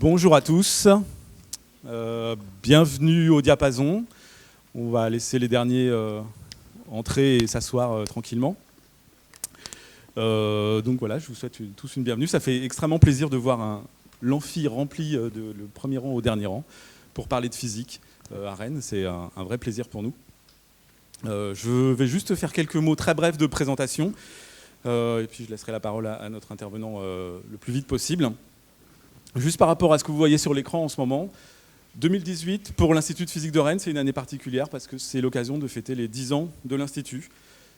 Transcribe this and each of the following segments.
Bonjour à tous, bienvenue au Diapason. On va laisser les derniers entrer et s'asseoir tranquillement. Donc voilà, je vous souhaite tous une bienvenue. Ça fait extrêmement plaisir de voir l'amphi rempli le premier rang au dernier rang pour parler de physique à Rennes. C'est un vrai plaisir pour nous. Je vais juste faire quelques mots très brefs de présentation et puis je laisserai la parole à notre intervenant le plus vite possible. Juste par rapport à ce que vous voyez sur l'écran en ce moment, 2018 pour l'Institut de physique de Rennes, c'est une année particulière parce que c'est l'occasion de fêter les 10 ans de l'Institut.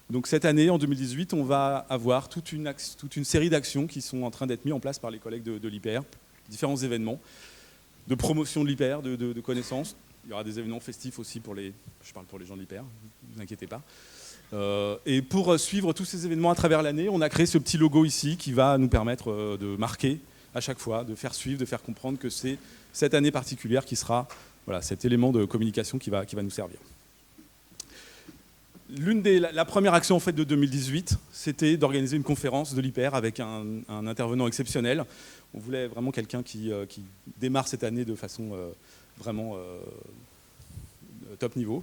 Donc cette année, en 2018, on va avoir toute une série d'actions qui sont en train d'être mises en place par les collègues de l'IPR, différents événements de promotion de l'IPR, de connaissances. Il y aura des événements festifs aussi je parle pour les gens de l'IPR, ne vous inquiétez pas. Et pour suivre tous ces événements à travers l'année, on a créé ce petit logo ici qui va nous permettre de marquer à chaque fois, de faire suivre, de faire comprendre que c'est cette année particulière qui sera cet élément de communication qui va nous servir. La première action en fait, de 2018, c'était d'organiser une conférence de l'IPR avec un intervenant exceptionnel. On voulait vraiment quelqu'un qui démarre cette année de façon vraiment top niveau.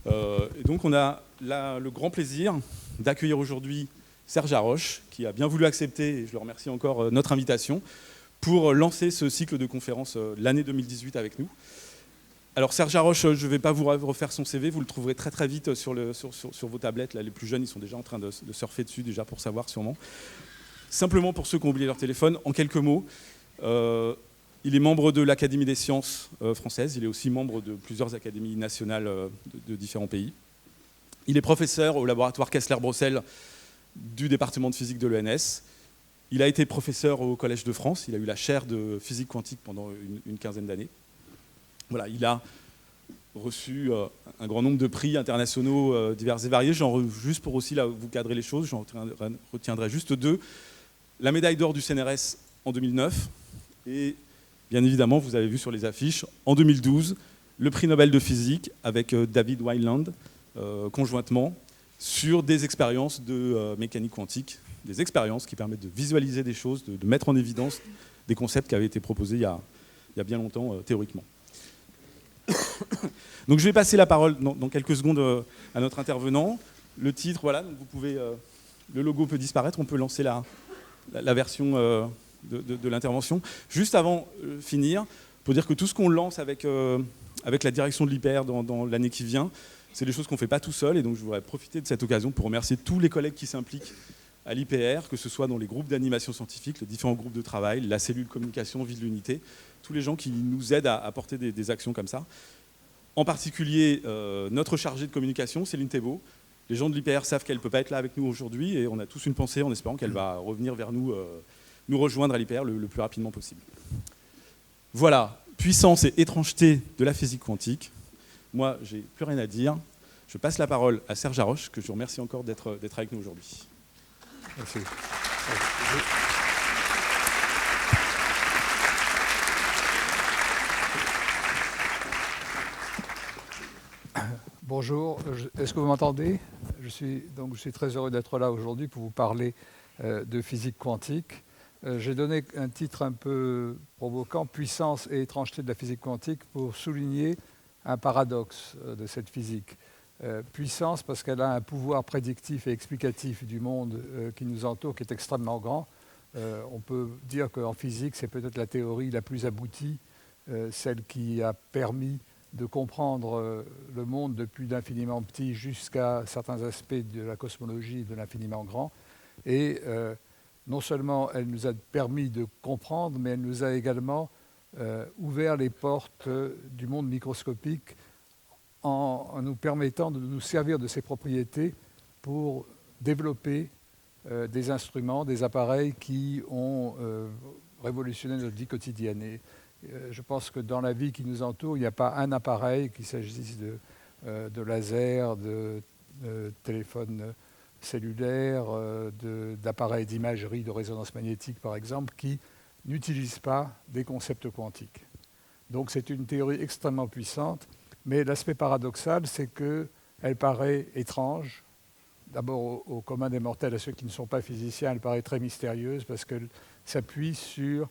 Et donc on a le grand plaisir d'accueillir aujourd'hui Serge Haroche, qui a bien voulu accepter, et je le remercie encore, notre invitation, pour lancer ce cycle de conférences l'année 2018 avec nous. Alors Serge Haroche, je ne vais pas vous refaire son CV, vous le trouverez très très vite sur vos tablettes. Là, les plus jeunes, ils sont déjà en train de surfer dessus, déjà pour savoir sûrement. Simplement pour ceux qui ont oublié leur téléphone, en quelques mots, il est membre de l'Académie des sciences françaises, il est aussi membre de plusieurs académies nationales de différents pays. Il est professeur au laboratoire Kessler-Brossel du département de physique de l'ENS. Il a été professeur au Collège de France, il a eu la chaire de physique quantique pendant une quinzaine d'années. Voilà, il a reçu un grand nombre de prix internationaux divers et variés. Juste pour aussi là, vous cadrer les choses, j'en retiendrai juste deux. La médaille d'or du CNRS en 2009 et bien évidemment, vous avez vu sur les affiches, en 2012, le prix Nobel de physique avec David Wineland, conjointement, sur des expériences de mécanique quantique, des expériences qui permettent de visualiser des choses, de mettre en évidence des concepts qui avaient été proposés il y a bien longtemps théoriquement. Donc je vais passer la parole dans quelques secondes à notre intervenant. Le titre, voilà, donc vous pouvez, le logo peut disparaître, on peut lancer la version de l'intervention. Juste avant de finir, pour dire que tout ce qu'on lance avec la direction de l'IPR dans l'année qui vient, c'est des choses qu'on ne fait pas tout seul, et donc je voudrais profiter de cette occasion pour remercier tous les collègues qui s'impliquent à l'IPR, que ce soit dans les groupes d'animation scientifique, les différents groupes de travail, la cellule communication, vie de l'unité, tous les gens qui nous aident à porter des actions comme ça. En particulier, notre chargée de communication, Céline Thébault. Les gens de l'IPR savent qu'elle ne peut pas être là avec nous aujourd'hui, et on a tous une pensée en espérant qu'elle va revenir vers nous, nous rejoindre à l'IPR le plus rapidement possible. Voilà, puissance et étrangeté de la physique quantique. Moi, j'ai plus rien à dire. Je passe la parole à Serge Haroche, que je vous remercie encore d'être avec nous aujourd'hui. Merci. Bonjour, est-ce que vous m'entendez ? Je suis très heureux d'être là aujourd'hui pour vous parler de physique quantique. J'ai donné un titre un peu provocant, Puissance et étrangeté de la physique quantique, pour souligner un paradoxe de cette physique. Puissance parce qu'elle a un pouvoir prédictif et explicatif du monde qui nous entoure, qui est extrêmement grand. On peut dire qu'en physique, c'est peut-être la théorie la plus aboutie, celle qui a permis de comprendre le monde depuis l'infiniment petit jusqu'à certains aspects de la cosmologie de l'infiniment grand. Et non seulement elle nous a permis de comprendre, mais elle nous a également ouvert les portes du monde microscopique en nous permettant de nous servir de ses propriétés pour développer des instruments, des appareils qui ont révolutionné notre vie quotidienne. Et je pense que dans la vie qui nous entoure, il n'y a pas un appareil, qu'il s'agisse de laser, de téléphone cellulaire, d'appareils d'imagerie, de résonance magnétique par exemple, qui n'utilise pas des concepts quantiques. Donc c'est une théorie extrêmement puissante, mais l'aspect paradoxal, c'est qu'elle paraît étrange. D'abord au commun des mortels, à ceux qui ne sont pas physiciens, elle paraît très mystérieuse parce qu'elle s'appuie sur...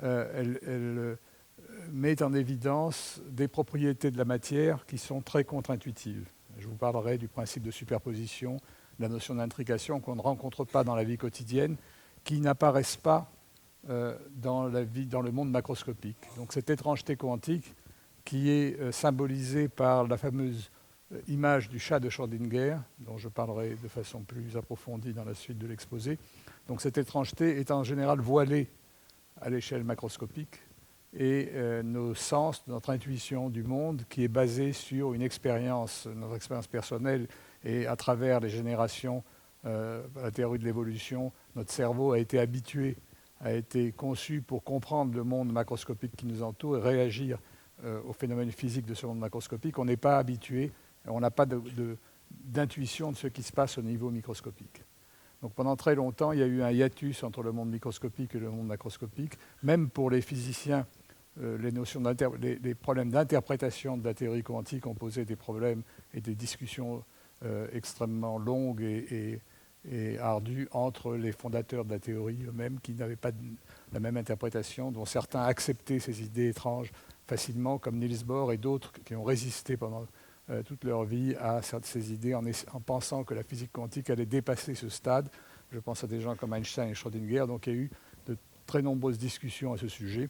elle met en évidence des propriétés de la matière qui sont très contre-intuitives. Je vous parlerai du principe de superposition, de la notion d'intrication qu'on ne rencontre pas dans la vie quotidienne, qui n'apparaissent pas dans le monde macroscopique. Donc cette étrangeté quantique qui est symbolisée par la fameuse image du chat de Schrödinger, dont je parlerai de façon plus approfondie dans la suite de l'exposé. Donc cette étrangeté est en général voilée à l'échelle macroscopique, et nos sens, notre intuition du monde, qui est basée sur notre expérience personnelle, et à travers les générations, la théorie de l'évolution, notre cerveau a été habitué, a été conçu pour comprendre le monde macroscopique qui nous entoure et réagir aux phénomènes physiques de ce monde macroscopique. On n'est pas habitué, on n'a pas d'intuition de ce qui se passe au niveau microscopique. Donc pendant très longtemps, il y a eu un hiatus entre le monde microscopique et le monde macroscopique. Même pour les physiciens, les problèmes d'interprétation de la théorie quantique ont posé des problèmes et des discussions extrêmement longues et ardues entre les fondateurs de la théorie eux-mêmes, qui n'avaient pas la même interprétation, dont certains acceptaient ces idées étranges facilement, comme Niels Bohr et d'autres qui ont résisté pendant toute leur vie à ces idées en pensant que la physique quantique allait dépasser ce stade. Je pense à des gens comme Einstein et Schrödinger. Donc il y a eu de très nombreuses discussions à ce sujet.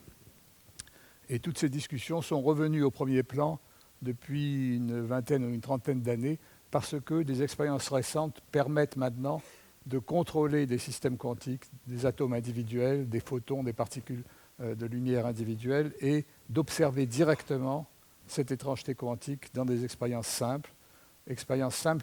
Et toutes ces discussions sont revenues au premier plan depuis une vingtaine ou une trentaine d'années parce que des expériences récentes permettent maintenant de contrôler des systèmes quantiques, des atomes individuels, des photons, des particules de lumière individuelles et d'observer directement cette étrangeté quantique dans des expériences simples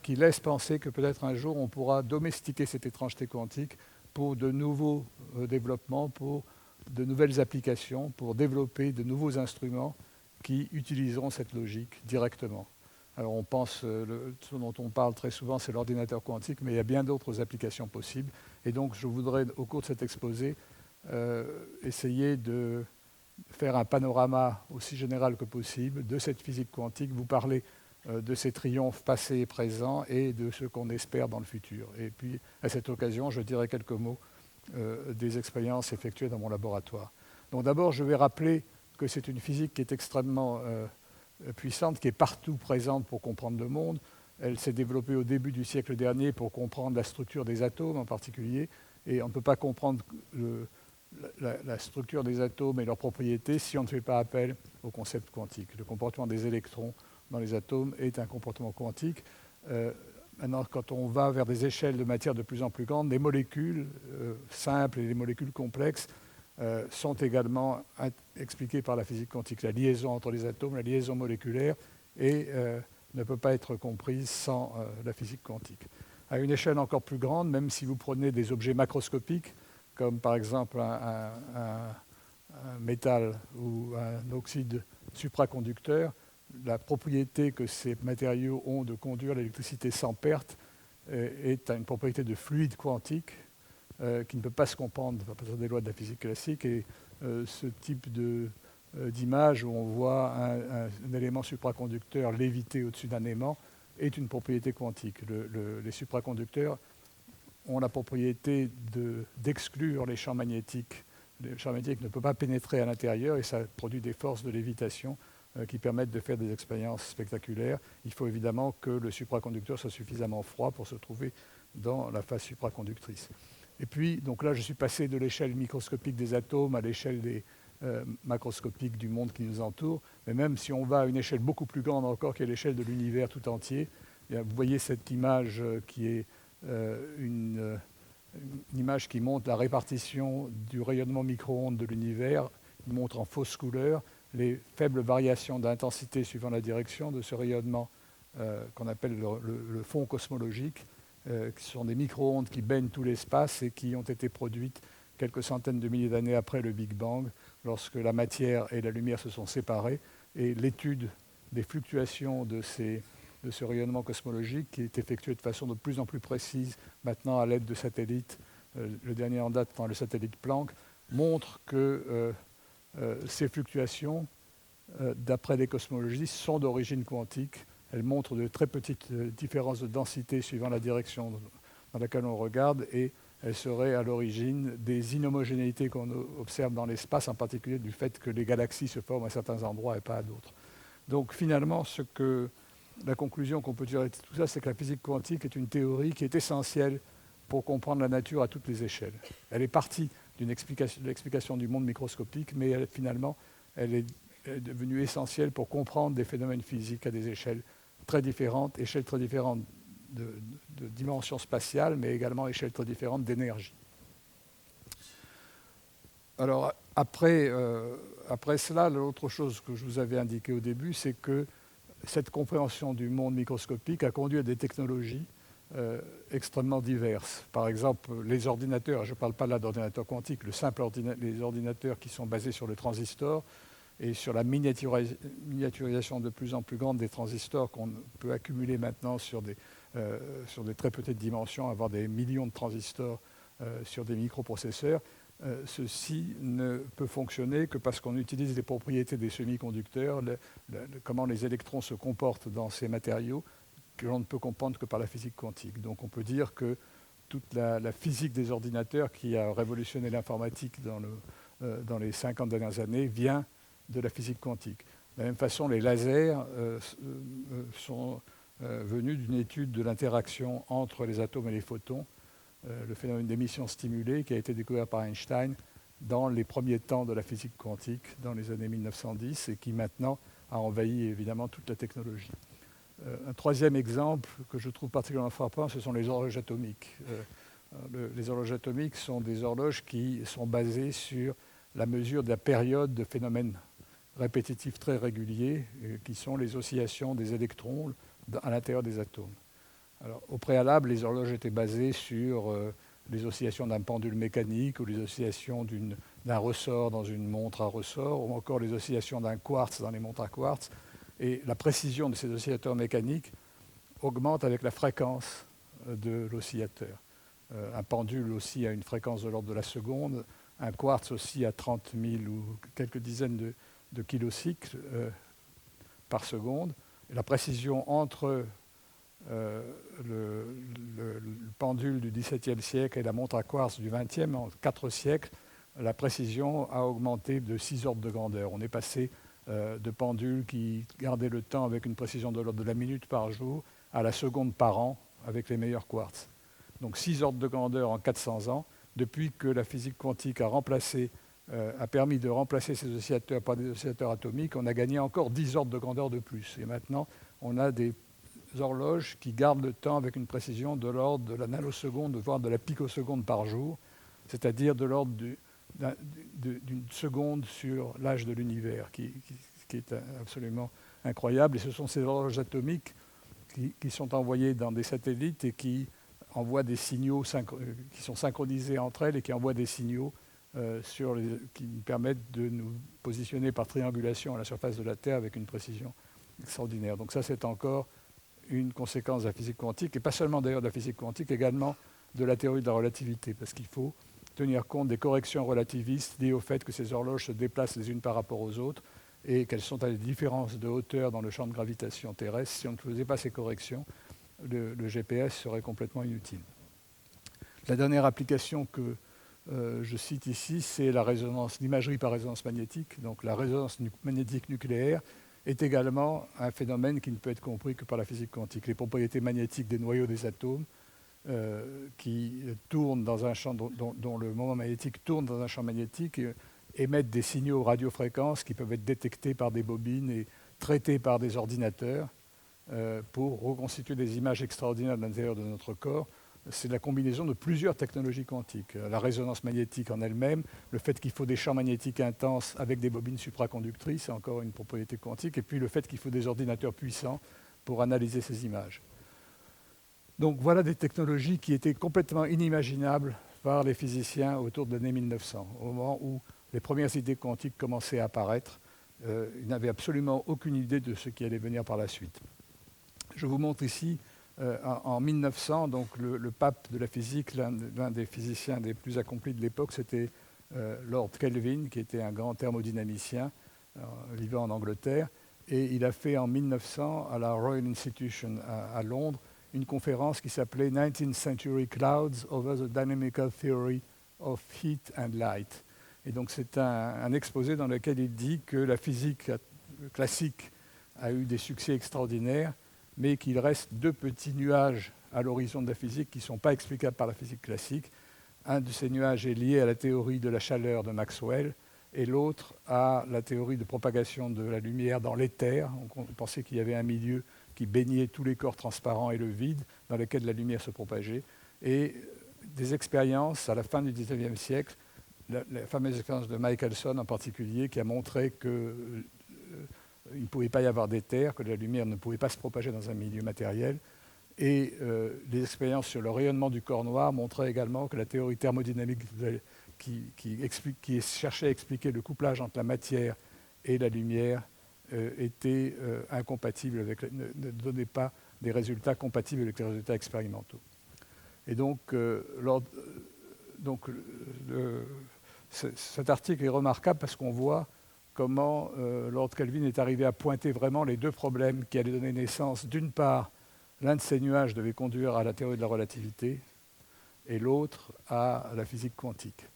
qui laissent penser que peut-être un jour on pourra domestiquer cette étrangeté quantique pour de nouveaux développements, pour de nouvelles applications, pour développer de nouveaux instruments qui utiliseront cette logique directement. Alors on pense, ce dont on parle très souvent, c'est l'ordinateur quantique, mais il y a bien d'autres applications possibles. Et donc je voudrais, au cours de cet exposé, essayer de faire un panorama aussi général que possible de cette physique quantique, vous parler de ses triomphes passés et présents et de ce qu'on espère dans le futur. Et puis, à cette occasion, je dirai quelques mots des expériences effectuées dans mon laboratoire. Donc d'abord, je vais rappeler que c'est une physique qui est extrêmement puissante, qui est partout présente pour comprendre le monde. Elle s'est développée au début du siècle dernier pour comprendre la structure des atomes en particulier, et on ne peut pas comprendre la structure des atomes et leurs propriétés si on ne fait pas appel au concept quantique. Le comportement des électrons dans les atomes est un comportement quantique. Maintenant, quand on va vers des échelles de matière de plus en plus grandes, les molécules simples et les molécules complexes sont également expliquées par la physique quantique. La liaison entre les atomes, la liaison moléculaire, ne peut pas être comprise sans la physique quantique. À une échelle encore plus grande, même si vous prenez des objets macroscopiques, comme par exemple un métal ou un oxyde supraconducteur, la propriété que ces matériaux ont de conduire l'électricité sans perte est une propriété de fluide quantique qui ne peut pas se comprendre à partir des lois de la physique classique. Et ce type d'image où on voit un élément supraconducteur léviter au-dessus d'un aimant est une propriété quantique. Les supraconducteurs ont la propriété d'exclure les champs magnétiques. Le champ magnétique ne peut pas pénétrer à l'intérieur et ça produit des forces de lévitation qui permettent de faire des expériences spectaculaires. Il faut évidemment que le supraconducteur soit suffisamment froid pour se trouver dans la phase supraconductrice. Et puis, donc là, je suis passé de l'échelle microscopique des atomes à l'échelle macroscopique du monde qui nous entoure. Mais même si on va à une échelle beaucoup plus grande encore, qui est l'échelle de l'univers tout entier, vous voyez cette image qui est une image qui montre la répartition du rayonnement micro-ondes de l'univers, qui montre en fausse couleur les faibles variations d'intensité suivant la direction de ce rayonnement qu'on appelle le fond cosmologique, qui sont des micro-ondes qui baignent tout l'espace et qui ont été produites quelques centaines de milliers d'années après le Big Bang, lorsque la matière et la lumière se sont séparées. Et l'étude des fluctuations de ce rayonnement cosmologique, qui est effectué de façon de plus en plus précise maintenant à l'aide de satellites, le dernier en date étant le satellite Planck, montre que ces fluctuations, d'après les cosmologistes, sont d'origine quantique. Elles montrent de très petites différences de densité suivant la direction dans laquelle on regarde, et elle serait à l'origine des inhomogénéités qu'on observe dans l'espace, en particulier du fait que les galaxies se forment à certains endroits et pas à d'autres. Donc finalement, la conclusion qu'on peut tirer de tout ça, c'est que la physique quantique est une théorie qui est essentielle pour comprendre la nature à toutes les échelles. Elle est partie de l'explication du monde microscopique, mais finalement, elle est devenue essentielle pour comprendre des phénomènes physiques à des échelles très différentes de dimension spatiale, mais également échelles très différentes d'énergie. Alors, après cela, l'autre chose que je vous avais indiqué au début, c'est que cette compréhension du monde microscopique a conduit à des technologies extrêmement diverses. Par exemple, les ordinateurs, je ne parle pas là d'ordinateurs quantiques, les ordinateurs qui sont basés sur le transistor et sur la miniaturisation de plus en plus grande des transistors qu'on peut accumuler maintenant sur des très petites dimensions, avoir des millions de transistors sur des microprocesseurs. Ceci ne peut fonctionner que parce qu'on utilise les propriétés des semi-conducteurs, comment les électrons se comportent dans ces matériaux, que l'on ne peut comprendre que par la physique quantique. Donc on peut dire que toute la physique des ordinateurs qui a révolutionné l'informatique dans les 50 dernières années vient de la physique quantique. De la même façon, les lasers sont venus d'une étude de l'interaction entre les atomes et les photons, le phénomène d'émission stimulée qui a été découvert par Einstein dans les premiers temps de la physique quantique, dans les années 1910, et qui maintenant a envahi évidemment toute la technologie. Un troisième exemple que je trouve particulièrement frappant, ce sont les horloges atomiques. Les horloges atomiques sont des horloges qui sont basées sur la mesure de la période de phénomènes répétitifs très réguliers, qui sont les oscillations des électrons à l'intérieur des atomes. Alors, au préalable, les horloges étaient basées sur les oscillations d'un pendule mécanique ou les oscillations d'un ressort dans une montre à ressort, ou encore les oscillations d'un quartz dans les montres à quartz. Et la précision de ces oscillateurs mécaniques augmente avec la fréquence de l'oscillateur. Un pendule oscille à une fréquence de l'ordre de la seconde, un quartz oscille à 30 000 ou quelques dizaines de kilocycles par seconde. Et la précision entre le pendule du XVIIe siècle et la montre à quartz du XXe, en 4 siècles, la précision a augmenté de 6 ordres de grandeur. On est passé de pendules qui gardaient le temps avec une précision de l'ordre de la minute par jour à la seconde par an avec les meilleurs quartz. Donc 6 ordres de grandeur en 400 ans, depuis que la physique quantique a permis de remplacer ces oscillateurs par des oscillateurs atomiques, on a gagné encore 10 ordres de grandeur de plus. Et maintenant, on a des horloges qui gardent le temps avec une précision de l'ordre de la nanoseconde, voire de la picoseconde par jour, c'est-à-dire de l'ordre d'une seconde sur l'âge de l'univers, qui est absolument incroyable. Et ce sont ces horloges atomiques qui sont envoyées dans des satellites et qui envoient des signaux qui sont synchronisés entre elles et qui envoient des signaux qui nous permettent de nous positionner par triangulation à la surface de la Terre avec une précision extraordinaire. Donc ça, c'est encore une conséquence de la physique quantique, et pas seulement d'ailleurs de la physique quantique, également de la théorie de la relativité, parce qu'il faut tenir compte des corrections relativistes liées au fait que ces horloges se déplacent les unes par rapport aux autres et qu'elles sont à des différences de hauteur dans le champ de gravitation terrestre. Si on ne faisait pas ces corrections, le GPS serait complètement inutile. La dernière application que je cite ici, c'est l'imagerie par résonance magnétique. Donc la résonance magnétique nucléaire est également un phénomène qui ne peut être compris que par la physique quantique. Les propriétés magnétiques des noyaux des atomes qui tournent dans un champ dont le moment magnétique tourne dans un champ magnétique émettent des signaux radiofréquences qui peuvent être détectés par des bobines et traités par des ordinateurs pour reconstituer des images extraordinaires de l'intérieur de notre corps. C'est la combinaison de plusieurs technologies quantiques. La résonance magnétique en elle-même, le fait qu'il faut des champs magnétiques intenses avec des bobines supraconductrices, c'est encore une propriété quantique, et puis le fait qu'il faut des ordinateurs puissants pour analyser ces images. Donc voilà des technologies qui étaient complètement inimaginables par les physiciens autour de l'année 1900, au moment où les premières idées quantiques commençaient à apparaître. Ils n'avaient absolument aucune idée de ce qui allait venir par la suite. Je vous montre ici, en 1900, donc le pape de la physique, l'un des physiciens des plus accomplis de l'époque, c'était Lord Kelvin, qui était un grand thermodynamicien vivant en Angleterre. Et il a fait en 1900, à la Royal Institution à Londres, une conférence qui s'appelait 19th Century Clouds over the Dynamical Theory of Heat and Light. Et donc c'est un exposé dans lequel il dit que la physique classique a eu des succès extraordinaires, mais qu'il reste deux petits nuages à l'horizon de la physique qui ne sont pas explicables par la physique classique. Un de ces nuages est lié à la théorie de la chaleur de Maxwell, et l'autre à la théorie de propagation de la lumière dans l'éther. On pensait qu'il y avait un milieu qui baignait tous les corps transparents et le vide, dans lequel la lumière se propageait. Et des expériences à la fin du XIXe siècle, la fameuse expérience de Michelson en particulier, qui a montré qu'il ne pouvait pas y avoir d'éther, que la lumière ne pouvait pas se propager dans un milieu matériel. Et les expériences sur le rayonnement du corps noir montraient également que la théorie thermodynamique qui cherchait à expliquer le couplage entre la matière et la lumière était incompatible ne donnait pas des résultats compatibles avec les résultats expérimentaux. Et donc, cet article est remarquable parce qu'on voit comment Lord Kelvin est arrivé à pointer vraiment les deux problèmes qui allaient donner naissance. D'une part, l'un de ces nuages devait conduire à la théorie de la relativité et l'autre à la physique quantique.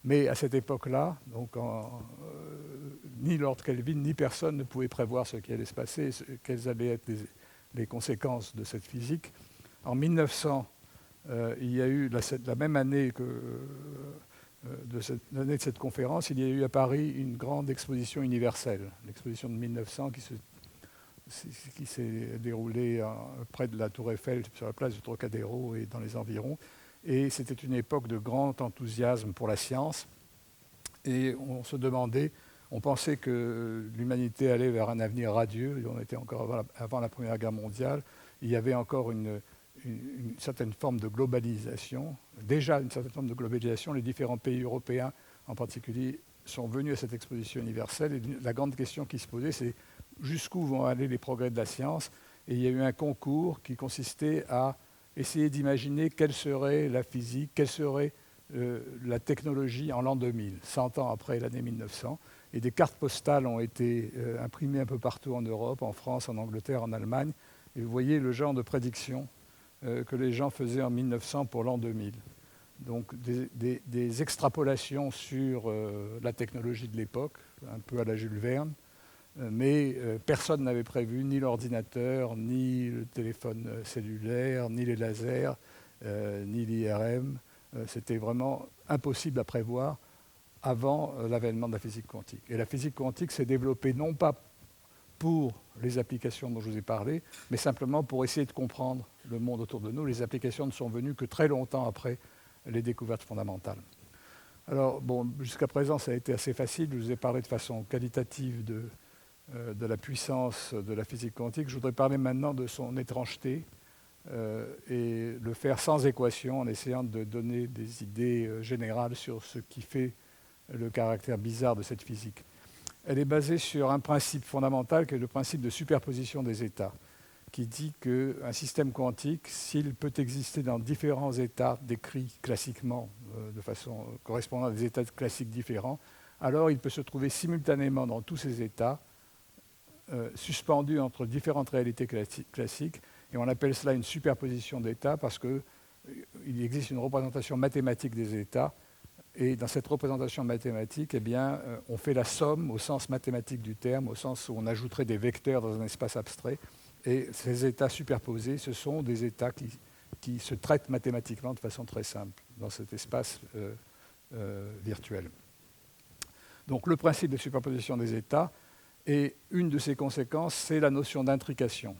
Mais à cette époque-là, ni Lord Kelvin ni personne ne pouvait prévoir ce qui allait se passer, quelles allaient être les conséquences de cette physique. En 1900, il y a eu, la même année l'année de cette conférence, il y a eu à Paris une grande exposition universelle, l'exposition de 1900 qui s'est déroulée près de la Tour Eiffel, sur la place du Trocadéro et dans les environs. Et c'était une époque de grand enthousiasme pour la science. Et on se demandait, on pensait que l'humanité allait vers un avenir radieux. On était encore avant la Première Guerre mondiale. Il y avait encore une certaine forme de globalisation. Déjà une certaine forme de globalisation. Les différents pays européens, en particulier, sont venus à cette exposition universelle. Et la grande question qui se posait, c'est jusqu'où vont aller les progrès de la science. Et il y a eu un concours qui consistait à essayer d'imaginer quelle serait la physique, quelle serait la technologie en l'an 2000, 100 ans après l'année 1900. Et des cartes postales ont été imprimées un peu partout en Europe, en France, en Angleterre, en Allemagne. Et vous voyez le genre de prédiction que les gens faisaient en 1900 pour l'an 2000. Donc des extrapolations sur la technologie de l'époque, un peu à la Jules Verne, mais personne n'avait prévu ni l'ordinateur, ni le téléphone cellulaire, ni les lasers, ni l'IRM. C'était vraiment impossible à prévoir avant l'avènement de la physique quantique. Et la physique quantique s'est développée non pas pour les applications dont je vous ai parlé, mais simplement pour essayer de comprendre le monde autour de nous. Les applications ne sont venues que très longtemps après les découvertes fondamentales. Alors, bon, jusqu'à présent, ça a été assez facile. Je vous ai parlé de façon qualitative de la puissance de la physique quantique. Je voudrais parler maintenant de son étrangeté et le faire sans équation, en essayant de donner des idées générales sur ce qui fait le caractère bizarre de cette physique. Elle est basée sur un principe fondamental qui est le principe de superposition des états, qui dit qu'un système quantique, s'il peut exister dans différents états décrits classiquement de façon correspondant à des états classiques différents, alors il peut se trouver simultanément dans tous ces états, suspendus entre différentes réalités classiques, et on appelle cela une superposition d'états parce qu'il existe une représentation mathématique des états. Et dans cette représentation mathématique, eh bien, on fait la somme au sens mathématique du terme, au sens où on ajouterait des vecteurs dans un espace abstrait. Et ces états superposés, ce sont des états qui se traitent mathématiquement de façon très simple dans cet espace virtuel. Donc le principe de superposition des états, et une de ses conséquences, c'est la notion d'intrication.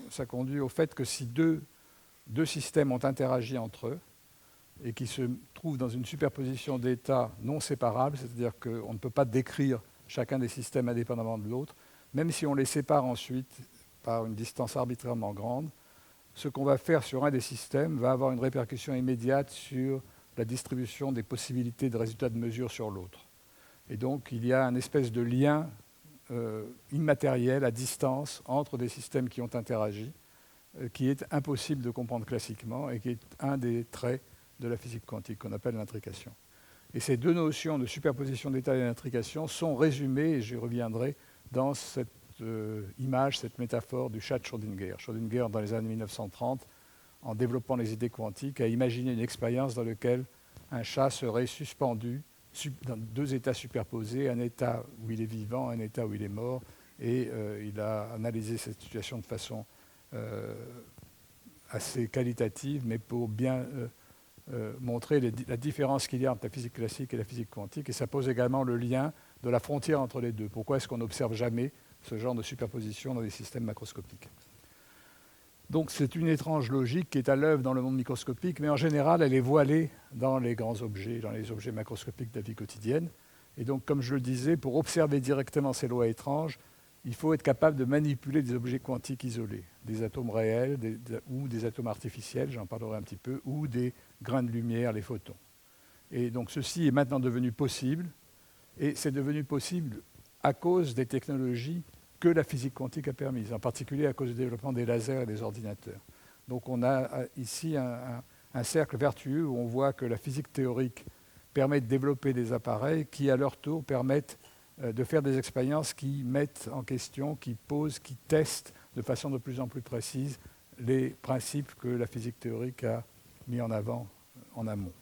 Ça conduit au fait que si deux systèmes ont interagi entre eux, et qui se trouvent dans une superposition d'états non séparables, c'est-à-dire qu'on ne peut pas décrire chacun des systèmes indépendamment de l'autre, même si on les sépare ensuite par une distance arbitrairement grande, ce qu'on va faire sur un des systèmes va avoir une répercussion immédiate sur la distribution des possibilités de résultats de mesure sur l'autre. Et donc il y a une espèce de lien immatériel à distance entre des systèmes qui ont interagi, qui est impossible de comprendre classiquement et qui est un des traits de la physique quantique, qu'on appelle l'intrication. Et ces deux notions de superposition d'états et d'intrication sont résumées, et j'y reviendrai, dans cette image, cette métaphore du chat de Schrödinger. Schrödinger, dans les années 1930, en développant les idées quantiques, à imaginer une expérience dans laquelle un chat serait suspendu dans deux états superposés, un état où il est vivant, un état où il est mort, et il a analysé cette situation de façon assez qualitative, mais pour bien montrer la différence qu'il y a entre la physique classique et la physique quantique, et ça pose également le lien de la frontière entre les deux. Pourquoi est-ce qu'on n'observe jamais ce genre de superposition dans les systèmes macroscopiques? Donc c'est une étrange logique qui est à l'œuvre dans le monde microscopique, mais en général, elle est voilée dans les grands objets, dans les objets macroscopiques de la vie quotidienne. Et donc, comme je le disais, pour observer directement ces lois étranges, il faut être capable de manipuler des objets quantiques isolés, des atomes réels ou des atomes artificiels, j'en parlerai un petit peu, ou des grains de lumière, les photons. Et donc ceci est maintenant devenu possible, et c'est devenu possible à cause des technologies que la physique quantique a permises, en particulier à cause du développement des lasers et des ordinateurs. Donc on a ici un cercle vertueux où on voit que la physique théorique permet de développer des appareils qui, à leur tour, permettent de faire des expériences qui mettent en question, qui posent, qui testent de façon de plus en plus précise les principes que la physique théorique a mis en avant en amont.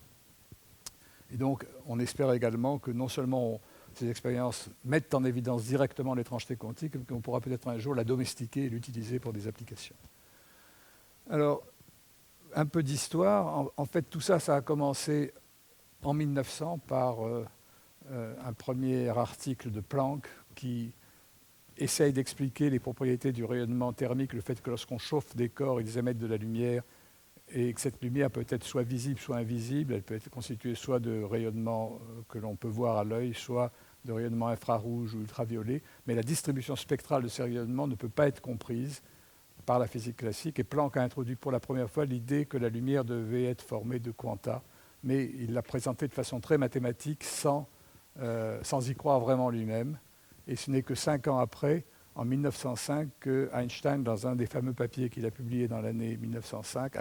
Et donc, on espère également que non seulement ces expériences mettent en évidence directement l'étrangeté quantique, mais qu'on pourra peut-être un jour la domestiquer et l'utiliser pour des applications. Alors, un peu d'histoire. En fait, tout ça, ça a commencé en 1900 par un premier article de Planck qui essaye d'expliquer les propriétés du rayonnement thermique, le fait que lorsqu'on chauffe des corps, ils émettent de la lumière, et que cette lumière peut être soit visible, soit invisible. Elle peut être constituée soit de rayonnement que l'on peut voir à l'œil, soit de rayonnement infrarouge ou ultraviolet. Mais la distribution spectrale de ces rayonnements ne peut pas être comprise par la physique classique. Et Planck a introduit pour la première fois l'idée que la lumière devait être formée de quanta. Mais il l'a présentée de façon très mathématique, sans y croire vraiment lui-même. Et ce n'est que 5 ans après, en 1905, que Einstein, dans un des fameux papiers qu'il a publié dans l'année 1905,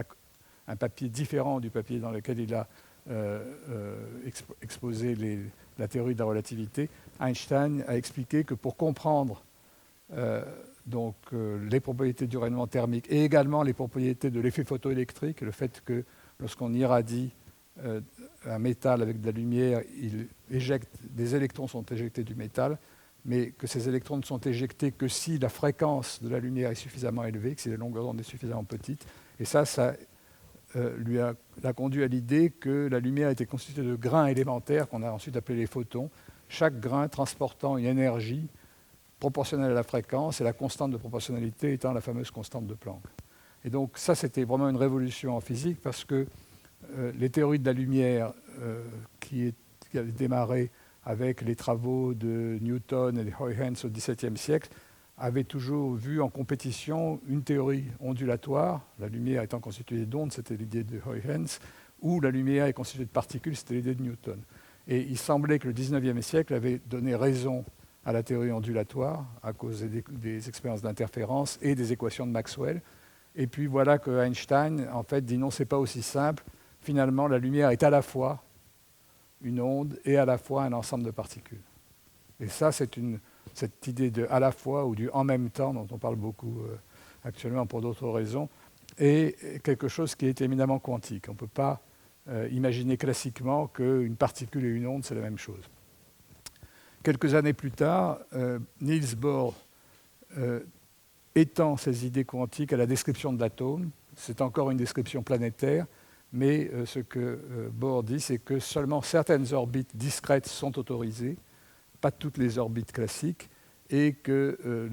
un papier différent du papier dans lequel il a exposé la théorie de la relativité, Einstein a expliqué que pour comprendre les propriétés du rayonnement thermique et également les propriétés de l'effet photoélectrique, le fait que lorsqu'on irradie un métal avec de la lumière, des électrons sont éjectés du métal, mais que ces électrons ne sont éjectés que si la fréquence de la lumière est suffisamment élevée, que si la longueur d'onde est suffisamment petite. Et ça l'a conduit à l'idée que la lumière était constituée de grains élémentaires qu'on a ensuite appelés les photons, chaque grain transportant une énergie proportionnelle à la fréquence et la constante de proportionnalité étant la fameuse constante de Planck. Et donc ça, c'était vraiment une révolution en physique parce que les théories de la lumière qui avaient démarré avec les travaux de Newton et de Huygens au XVIIe siècle avaient toujours vu en compétition une théorie ondulatoire, la lumière étant constituée d'ondes, c'était l'idée de Huygens, ou la lumière est constituée de particules, c'était l'idée de Newton. Et il semblait que le XIXe siècle avait donné raison à la théorie ondulatoire à cause des expériences d'interférence et des équations de Maxwell. Et puis voilà que Einstein, en fait, dit non, ce n'est pas aussi simple. Finalement, la lumière est à la fois une onde et à la fois un ensemble de particules. Et ça, cette idée de à la fois ou du en même temps, dont on parle beaucoup actuellement pour d'autres raisons, est quelque chose qui est éminemment quantique. On ne peut pas imaginer classiquement qu'une particule et une onde, c'est la même chose. Quelques années plus tard, Niels Bohr étend ses idées quantiques à la description de l'atome. C'est encore une description planétaire, mais ce que Bohr dit, c'est que seulement certaines orbites discrètes sont autorisées, pas toutes les orbites classiques, et que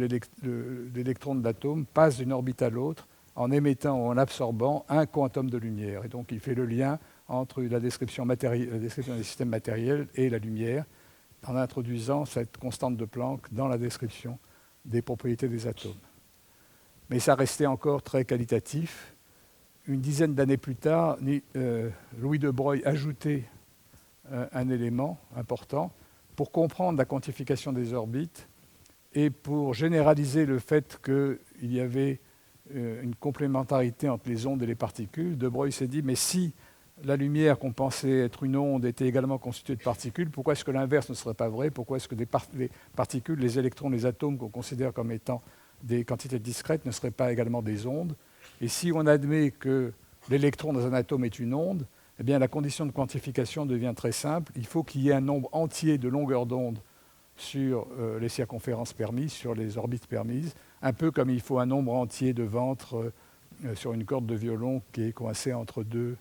l'électron de l'atome passe d'une orbite à l'autre en émettant ou en absorbant un quantum de lumière. Et donc il fait le lien entre la description des systèmes matériels et la lumière, en introduisant cette constante de Planck dans la description des propriétés des atomes. Mais ça restait encore très qualitatif. Une dizaine d'années plus tard, Louis de Broglie ajoutait un élément important pour comprendre la quantification des orbites et pour généraliser le fait qu'il y avait une complémentarité entre les ondes et les particules. De Broglie s'est dit, mais si la lumière qu'on pensait être une onde était également constituée de particules, pourquoi est-ce que l'inverse ne serait pas vrai? Pourquoi est-ce que les particules, les électrons, les atomes qu'on considère comme étant des quantités discrètes ne seraient pas également des ondes? Et si on admet que l'électron dans un atome est une onde, eh bien, la condition de quantification devient très simple. Il faut qu'il y ait un nombre entier de longueurs d'onde sur les circonférences permises, sur les orbites permises, un peu comme il faut un nombre entier de ventres sur une corde de violon qui est coincée entre deux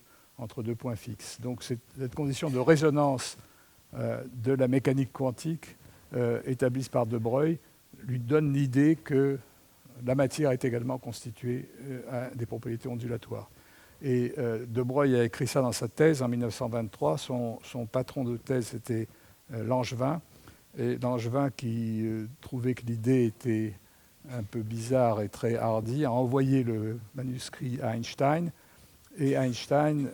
points fixes. Donc cette condition de résonance de la mécanique quantique établie par de Broglie lui donne l'idée que la matière est également constituée à des propriétés ondulatoires. Et de Broglie a écrit ça dans sa thèse en 1923. Son patron de thèse était Langevin. Et Langevin, qui trouvait que l'idée était un peu bizarre et très hardie, a envoyé le manuscrit à Einstein. Et Einstein,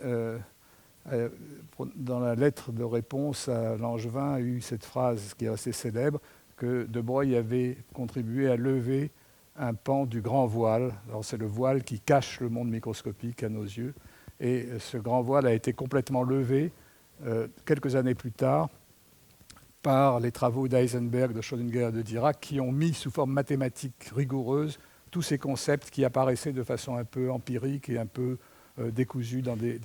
dans la lettre de réponse à Langevin, a eu cette phrase qui est assez célèbre, que de Broglie avait contribué à lever un pan du grand voile. Alors c'est le voile qui cache le monde microscopique à nos yeux. Et ce grand voile a été complètement levé quelques années plus tard par les travaux d'Heisenberg, de Schrödinger et de Dirac, qui ont mis sous forme mathématique rigoureuse tous ces concepts qui apparaissaient de façon un peu empirique et un peu décousus dans les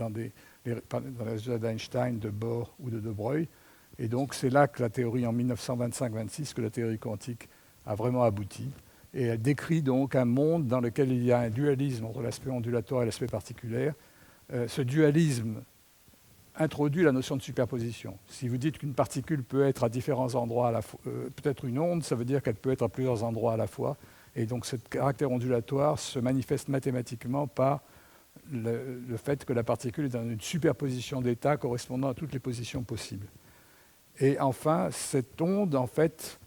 résultats d'Einstein, de Bohr ou de Broglie. Et donc c'est là que la théorie, en 1925-26, que la théorie quantique a vraiment abouti. Et elle décrit donc un monde dans lequel il y a un dualisme entre l'aspect ondulatoire et l'aspect particulaire. Ce dualisme introduit la notion de superposition. Si vous dites qu'une particule peut être à différents endroits à la fois, peut-être une onde, ça veut dire qu'elle peut être à plusieurs endroits à la fois. Et donc ce caractère ondulatoire se manifeste mathématiquement par le fait que la particule est dans une superposition d'états correspondant à toutes les positions possibles. Et enfin, cette onde, en fait,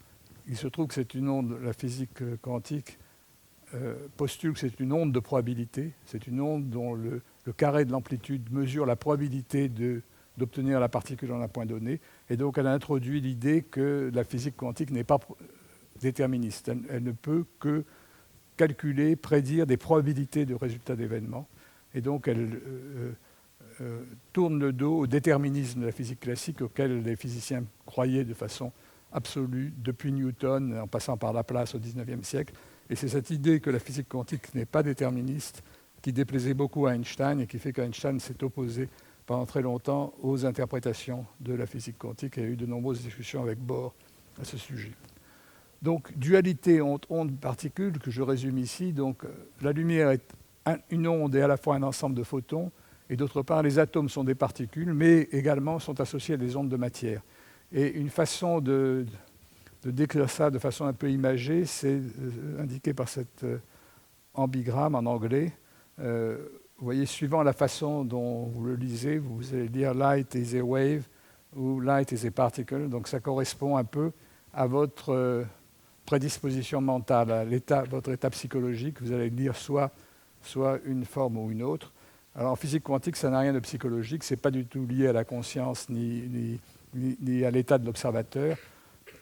il se trouve que c'est une onde, la physique quantique postule que c'est une onde de probabilité, c'est une onde dont le carré de l'amplitude mesure la probabilité d'obtenir la particule en un point donné, et donc elle a introduit l'idée que la physique quantique n'est pas déterministe, elle ne peut que calculer, prédire des probabilités de résultats d'événements, et donc elle tourne le dos au déterminisme de la physique classique auquel les physiciens croyaient de façon absolue depuis Newton en passant par Laplace au XIXe siècle. Et c'est cette idée que la physique quantique n'est pas déterministe qui déplaisait beaucoup à Einstein et qui fait qu'Einstein s'est opposé pendant très longtemps aux interprétations de la physique quantique et a eu de nombreuses discussions avec Bohr à ce sujet. Donc, dualité onde-particule que je résume ici. Donc, la lumière est une onde et à la fois un ensemble de photons. Et d'autre part, les atomes sont des particules, mais également sont associés à des ondes de matière. Et une façon de décrire ça de façon un peu imagée, c'est indiqué par cet ambigramme en anglais. Vous voyez, suivant la façon dont vous le lisez, vous allez lire « light is a wave » ou « light is a particle ». Donc ça correspond un peu à votre prédisposition mentale, à votre état psychologique. Vous allez lire soit une forme ou une autre. Alors en physique quantique, ça n'a rien de psychologique, ce n'est pas du tout lié à la conscience ni à l'état de l'observateur.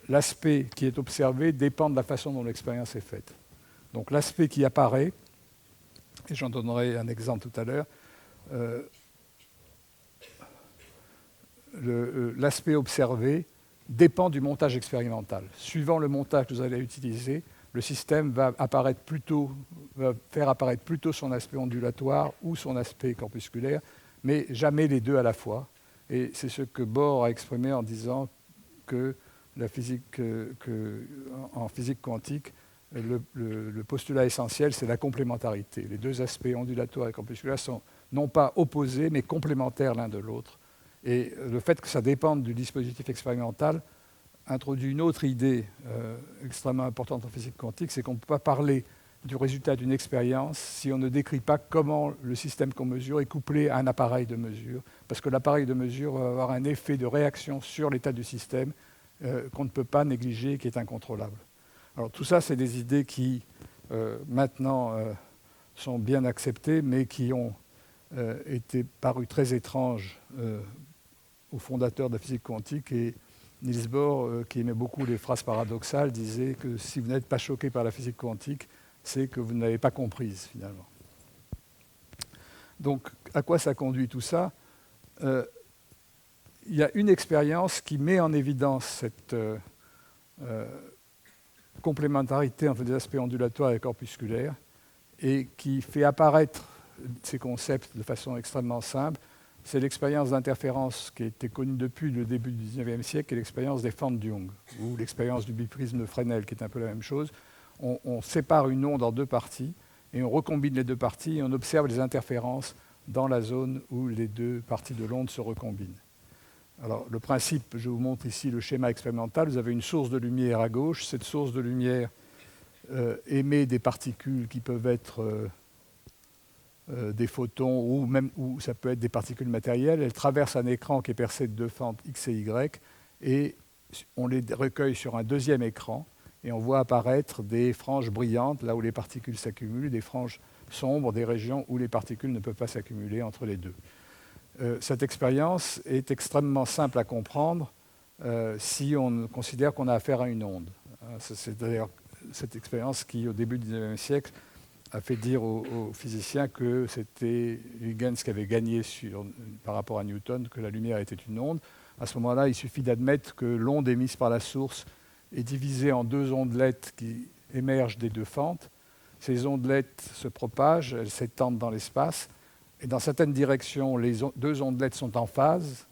L'aspect qui est observé dépend de la façon dont l'expérience est faite. Donc l'aspect qui apparaît, et j'en donnerai un exemple tout à l'heure, l'aspect observé dépend du montage expérimental. Suivant le montage que vous allez utiliser, le système va faire apparaître plutôt son aspect ondulatoire ou son aspect corpusculaire, mais jamais les deux à la fois. Et c'est ce que Bohr a exprimé en disant que en physique quantique, le postulat essentiel, c'est la complémentarité. Les deux aspects ondulatoires et corpusculaires sont non pas opposés, mais complémentaires l'un de l'autre. Et le fait que ça dépende du dispositif expérimental introduit une autre idée extrêmement importante en physique quantique, c'est qu'on ne peut pas parler du résultat d'une expérience si on ne décrit pas comment le système qu'on mesure est couplé à un appareil de mesure, parce que l'appareil de mesure va avoir un effet de réaction sur l'état du système qu'on ne peut pas négliger et qui est incontrôlable. Alors tout ça, c'est des idées qui maintenant sont bien acceptées, mais qui ont été parues très étranges aux fondateurs de la physique quantique. Et Niels Bohr, qui aimait beaucoup les phrases paradoxales, disait que si vous n'êtes pas choqué par la physique quantique, c'est que vous ne l'avez pas comprise, finalement. Donc, à quoi ça conduit tout ça ? Il y a une expérience qui met en évidence cette complémentarité entre des aspects ondulatoires et corpusculaires et qui fait apparaître ces concepts de façon extrêmement simple. C'est l'expérience d'interférence qui a été connue depuis le début du XIXe siècle, et l'expérience des fentes de Young, ou l'expérience du biprisme de Fresnel, qui est un peu la même chose. On sépare une onde en deux parties, et on recombine les deux parties, et on observe les interférences dans la zone où les deux parties de l'onde se recombinent. Alors, le principe, je vous montre ici le schéma expérimental. Vous avez une source de lumière à gauche. Cette source de lumière émet des particules qui peuvent être des photons ou ça peut être des particules matérielles. Elle traverse un écran qui est percé de deux fentes X et Y, et on les recueille sur un deuxième écran, et on voit apparaître des franges brillantes, là où les particules s'accumulent, des franges sombres, des régions où les particules ne peuvent pas s'accumuler entre les deux. Cette expérience est extrêmement simple à comprendre si on considère qu'on a affaire à une onde. C'est d'ailleurs cette expérience qui, au début du XIXe siècle, a fait dire aux physiciens que c'était Huygens qui avait gagné par rapport à Newton, que la lumière était une onde. À ce moment-là, il suffit d'admettre que l'onde émise par la source est divisée en deux ondelettes qui émergent des deux fentes. Ces ondelettes se propagent, elles s'étendent dans l'espace, et dans certaines directions, les deux ondelettes sont en phase,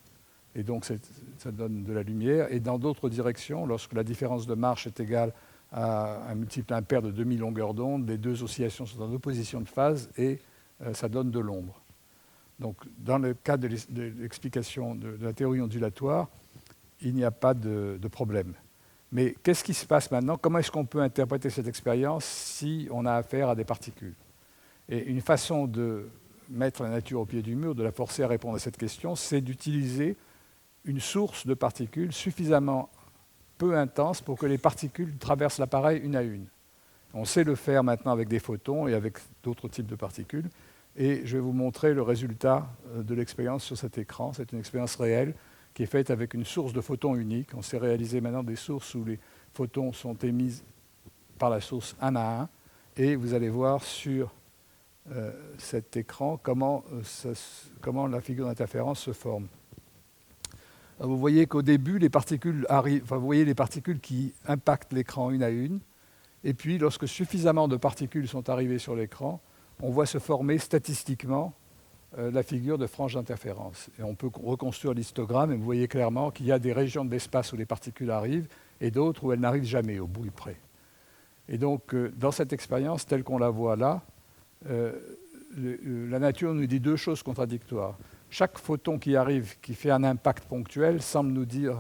et donc ça donne de la lumière, et dans d'autres directions, lorsque la différence de marche est égale à un multiple impair de demi-longueur d'onde, les deux oscillations sont en opposition de phase, et ça donne de l'ombre. Donc, dans le cas de l'explication de la théorie ondulatoire, il n'y a pas de problème. Mais qu'est-ce qui se passe maintenant? Comment est-ce qu'on peut interpréter cette expérience si on a affaire à des particules? Et une façon de mettre la nature au pied du mur, de la forcer à répondre à cette question, c'est d'utiliser une source de particules suffisamment peu intense pour que les particules traversent l'appareil une à une. On sait le faire maintenant avec des photons et avec d'autres types de particules. Et je vais vous montrer le résultat de l'expérience sur cet écran. C'est une expérience réelle qui est faite avec une source de photons unique. On sait réaliser maintenant des sources où les photons sont émis par la source un à un. Et vous allez voir sur cet écran comment la figure d'interférence se forme. Vous voyez qu'au début, les particules vous voyez les particules qui impactent l'écran une à une. Et puis, lorsque suffisamment de particules sont arrivées sur l'écran, on voit se former statistiquement la figure de frange d'interférence. Et on peut reconstruire l'histogramme, et vous voyez clairement qu'il y a des régions de l'espace où les particules arrivent, et d'autres où elles n'arrivent jamais, au bruit près. Et donc, dans cette expérience, telle qu'on la voit là, la nature nous dit deux choses contradictoires. Chaque photon qui arrive, qui fait un impact ponctuel, semble nous dire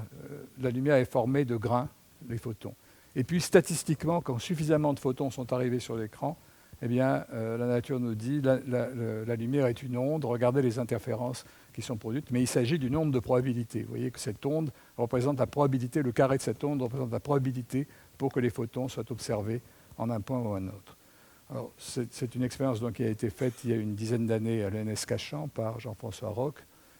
la lumière est formée de grains, les photons. Et puis, statistiquement, quand suffisamment de photons sont arrivés sur l'écran, eh bien, la nature nous dit la lumière est une onde, regardez les interférences qui sont produites, mais il s'agit d'une onde de probabilité. Vous voyez que cette onde représente la probabilité, le carré de cette onde représente la probabilité pour que les photons soient observés en un point ou un autre. Alors, c'est une expérience donc, qui a été faite il y a une dizaine d'années à l'ENS Cachan par Jean-François Roch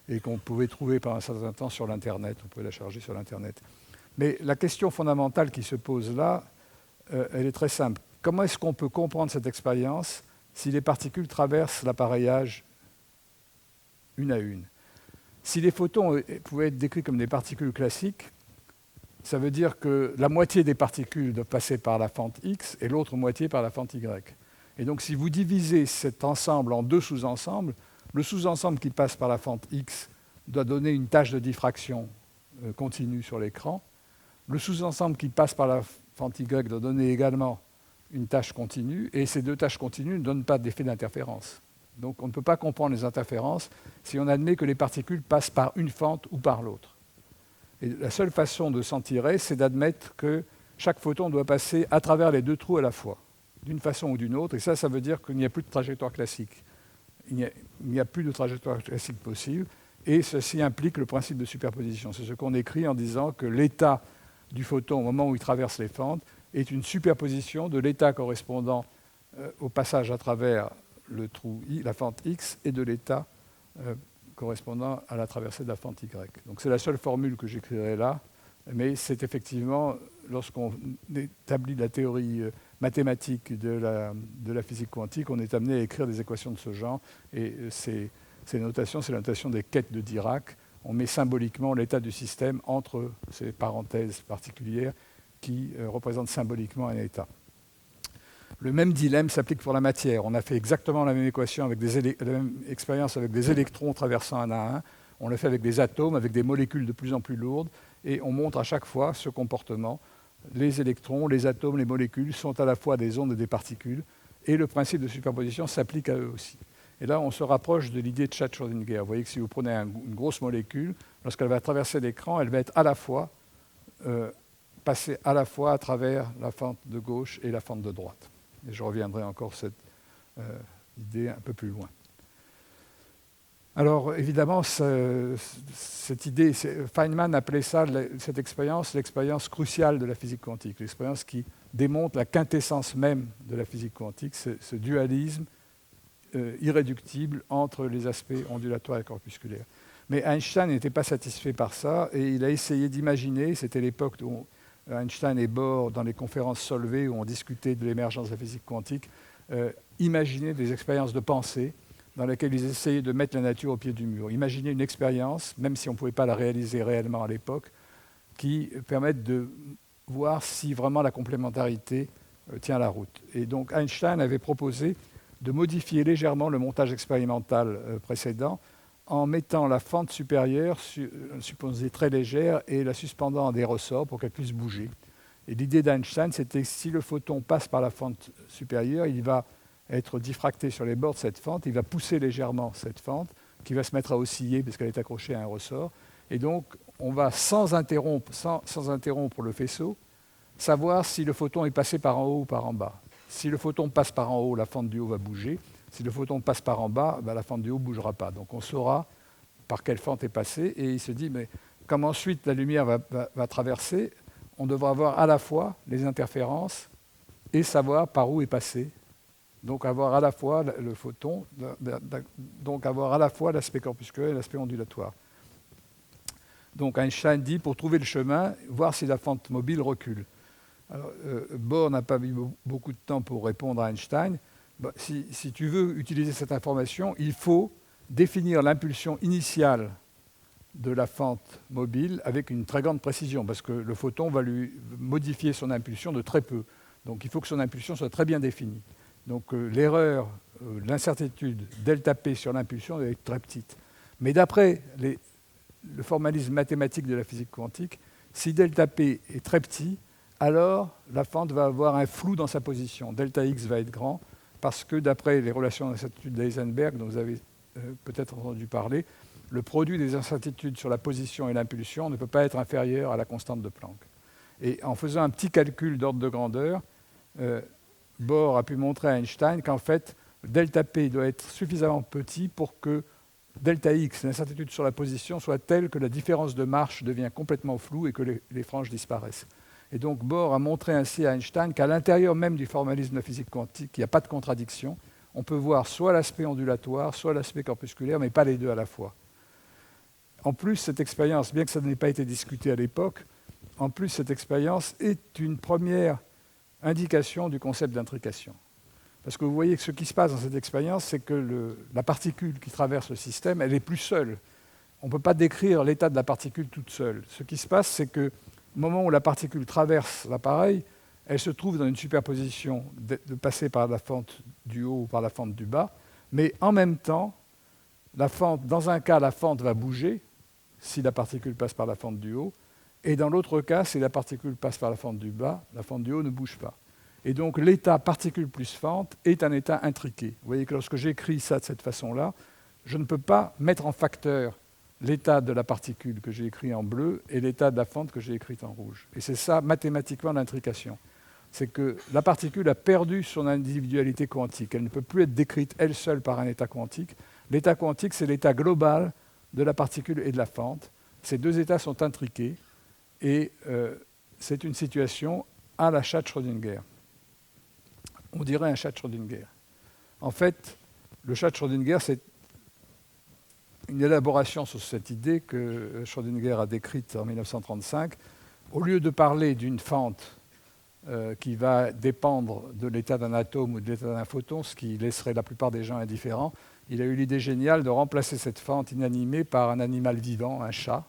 et qu'on pouvait trouver pendant un certain temps sur l'Internet. On pouvait la charger sur l'Internet. Mais la question fondamentale qui se pose là, elle est très simple. Comment est-ce qu'on peut comprendre cette expérience si les particules traversent l'appareillage une à une? Si les photons pouvaient être décrits comme des particules classiques, ça veut dire que la moitié des particules doivent passer par la fente X et l'autre moitié par la fente Y. Et donc si vous divisez cet ensemble en deux sous-ensembles, le sous-ensemble qui passe par la fente X doit donner une tâche de diffraction continue sur l'écran. Le sous-ensemble qui passe par la fente Y doit donner également une tâche continue, et ces deux tâches continues ne donnent pas d'effet d'interférence. Donc on ne peut pas comprendre les interférences si on admet que les particules passent par une fente ou par l'autre. Et la seule façon de s'en tirer, c'est d'admettre que chaque photon doit passer à travers les deux trous à la fois, d'une façon ou d'une autre, et ça veut dire qu'il n'y a plus de trajectoire classique. Il n'y a plus de trajectoire classique possible, et ceci implique le principe de superposition. C'est ce qu'on écrit en disant que l'état du photon au moment où il traverse les fentes est une superposition de l'état correspondant au passage à travers le trou I, la fente X, et de l'état correspondant à la traversée de la fente Y. Donc c'est la seule formule que j'écrirai là, mais c'est effectivement, lorsqu'on établit la théorie mathématique de la physique quantique, on est amené à écrire des équations de ce genre, et ces notations, c'est la notation des quêtes de Dirac. On met symboliquement l'état du système entre ces parenthèses particulières qui représentent symboliquement un état. Le même dilemme s'applique pour la matière. On a fait exactement la même équation, la même expérience avec des électrons traversant un à un. On l'a fait avec des atomes, avec des molécules de plus en plus lourdes, et on montre à chaque fois ce comportement. Les électrons, les atomes, les molécules sont à la fois des ondes et des particules, et le principe de superposition s'applique à eux aussi. Et là, on se rapproche de l'idée de Schrödinger. Vous voyez que si vous prenez une grosse molécule, lorsqu'elle va traverser l'écran, elle va être passer à la fois à travers la fente de gauche et la fente de droite. Et je reviendrai encore sur cette idée un peu plus loin. Alors, évidemment, cette idée, Feynman appelait cette expérience l'expérience cruciale de la physique quantique, l'expérience qui démontre la quintessence même de la physique quantique, ce dualisme irréductible entre les aspects ondulatoires et corpusculaires. Mais Einstein n'était pas satisfait par ça, et il a essayé d'imaginer, c'était l'époque où Einstein et Bohr, dans les conférences Solvay, où on discutait de l'émergence de la physique quantique, imaginer des expériences de pensée dans lesquelles ils essayaient de mettre la nature au pied du mur. Imaginer une expérience, même si on ne pouvait pas la réaliser réellement à l'époque, qui permette de voir si vraiment la complémentarité tient la route. Et donc Einstein avait proposé de modifier légèrement le montage expérimental précédent en mettant la fente supérieure, supposée très légère, et la suspendant à des ressorts pour qu'elle puisse bouger. Et l'idée d'Einstein, c'était que si le photon passe par la fente supérieure, il va être diffracté sur les bords de cette fente, il va pousser légèrement cette fente, qui va se mettre à osciller parce qu'elle est accrochée à un ressort. Et donc, on va sans interrompre le faisceau, savoir si le photon est passé par en haut ou par en bas. Si le photon passe par en haut, la fente du haut va bouger. Si le photon passe par en bas, la fente du haut ne bougera pas. Donc on saura par quelle fente est passée. Et il se dit, mais comme ensuite la lumière va traverser, on devra voir à la fois les interférences et savoir par où est passé. Donc avoir à la fois le photon, donc avoir à la fois l'aspect corpusculaire et l'aspect ondulatoire. Donc Einstein dit, pour trouver le chemin, voir si la fente mobile recule. Alors, Bohr n'a pas eu beaucoup de temps pour répondre à Einstein. Si tu veux utiliser cette information, il faut définir l'impulsion initiale de la fente mobile avec une très grande précision, parce que le photon va lui modifier son impulsion de très peu. Donc il faut que son impulsion soit très bien définie. Donc l'erreur, l'incertitude delta P sur l'impulsion doit être très petite. Mais d'après le formalisme mathématique de la physique quantique, si delta P est très petit, alors la fente va avoir un flou dans sa position. Delta X va être grand, parce que d'après les relations d'incertitude d'Heisenberg, dont vous avez peut-être entendu parler, le produit des incertitudes sur la position et l'impulsion ne peut pas être inférieur à la constante de Planck. Et en faisant un petit calcul d'ordre de grandeur, Bohr a pu montrer à Einstein qu'en fait, delta P doit être suffisamment petit pour que delta X, l'incertitude sur la position, soit telle que la différence de marche devient complètement floue et que les franges disparaissent. Et donc Bohr a montré ainsi à Einstein qu'à l'intérieur même du formalisme de la physique quantique, il n'y a pas de contradiction. On peut voir soit l'aspect ondulatoire, soit l'aspect corpusculaire, mais pas les deux à la fois. En plus, cette expérience, bien que ça n'ait pas été discuté à l'époque, en plus, cette expérience est une première indication du concept d'intrication. Parce que vous voyez que ce qui se passe dans cette expérience, c'est que la particule qui traverse le système, elle n'est plus seule. On ne peut pas décrire l'état de la particule toute seule. Ce qui se passe, c'est que au moment où la particule traverse l'appareil, elle se trouve dans une superposition de passer par la fente du haut ou par la fente du bas, mais en même temps, dans un cas, la fente va bouger si la particule passe par la fente du haut, et dans l'autre cas, si la particule passe par la fente du bas, la fente du haut ne bouge pas. Et donc l'état particule plus fente est un état intriqué. Vous voyez que lorsque j'écris ça de cette façon-là, je ne peux pas mettre en facteur l'état de la particule que j'ai écrit en bleu et l'état de la fente que j'ai écrite en rouge. Et c'est ça, mathématiquement, l'intrication. C'est que la particule a perdu son individualité quantique. Elle ne peut plus être décrite elle seule par un état quantique. L'état quantique, c'est l'état global de la particule et de la fente. Ces deux états sont intriqués et c'est une situation à la chat Schrödinger. On dirait un chat Schrödinger. En fait, le chat Schrödinger, c'est une élaboration sur cette idée que Schrödinger a décrite en 1935. Au lieu de parler d'une fente qui va dépendre de l'état d'un atome ou de l'état d'un photon, ce qui laisserait la plupart des gens indifférents, il a eu l'idée géniale de remplacer cette fente inanimée par un animal vivant, un chat,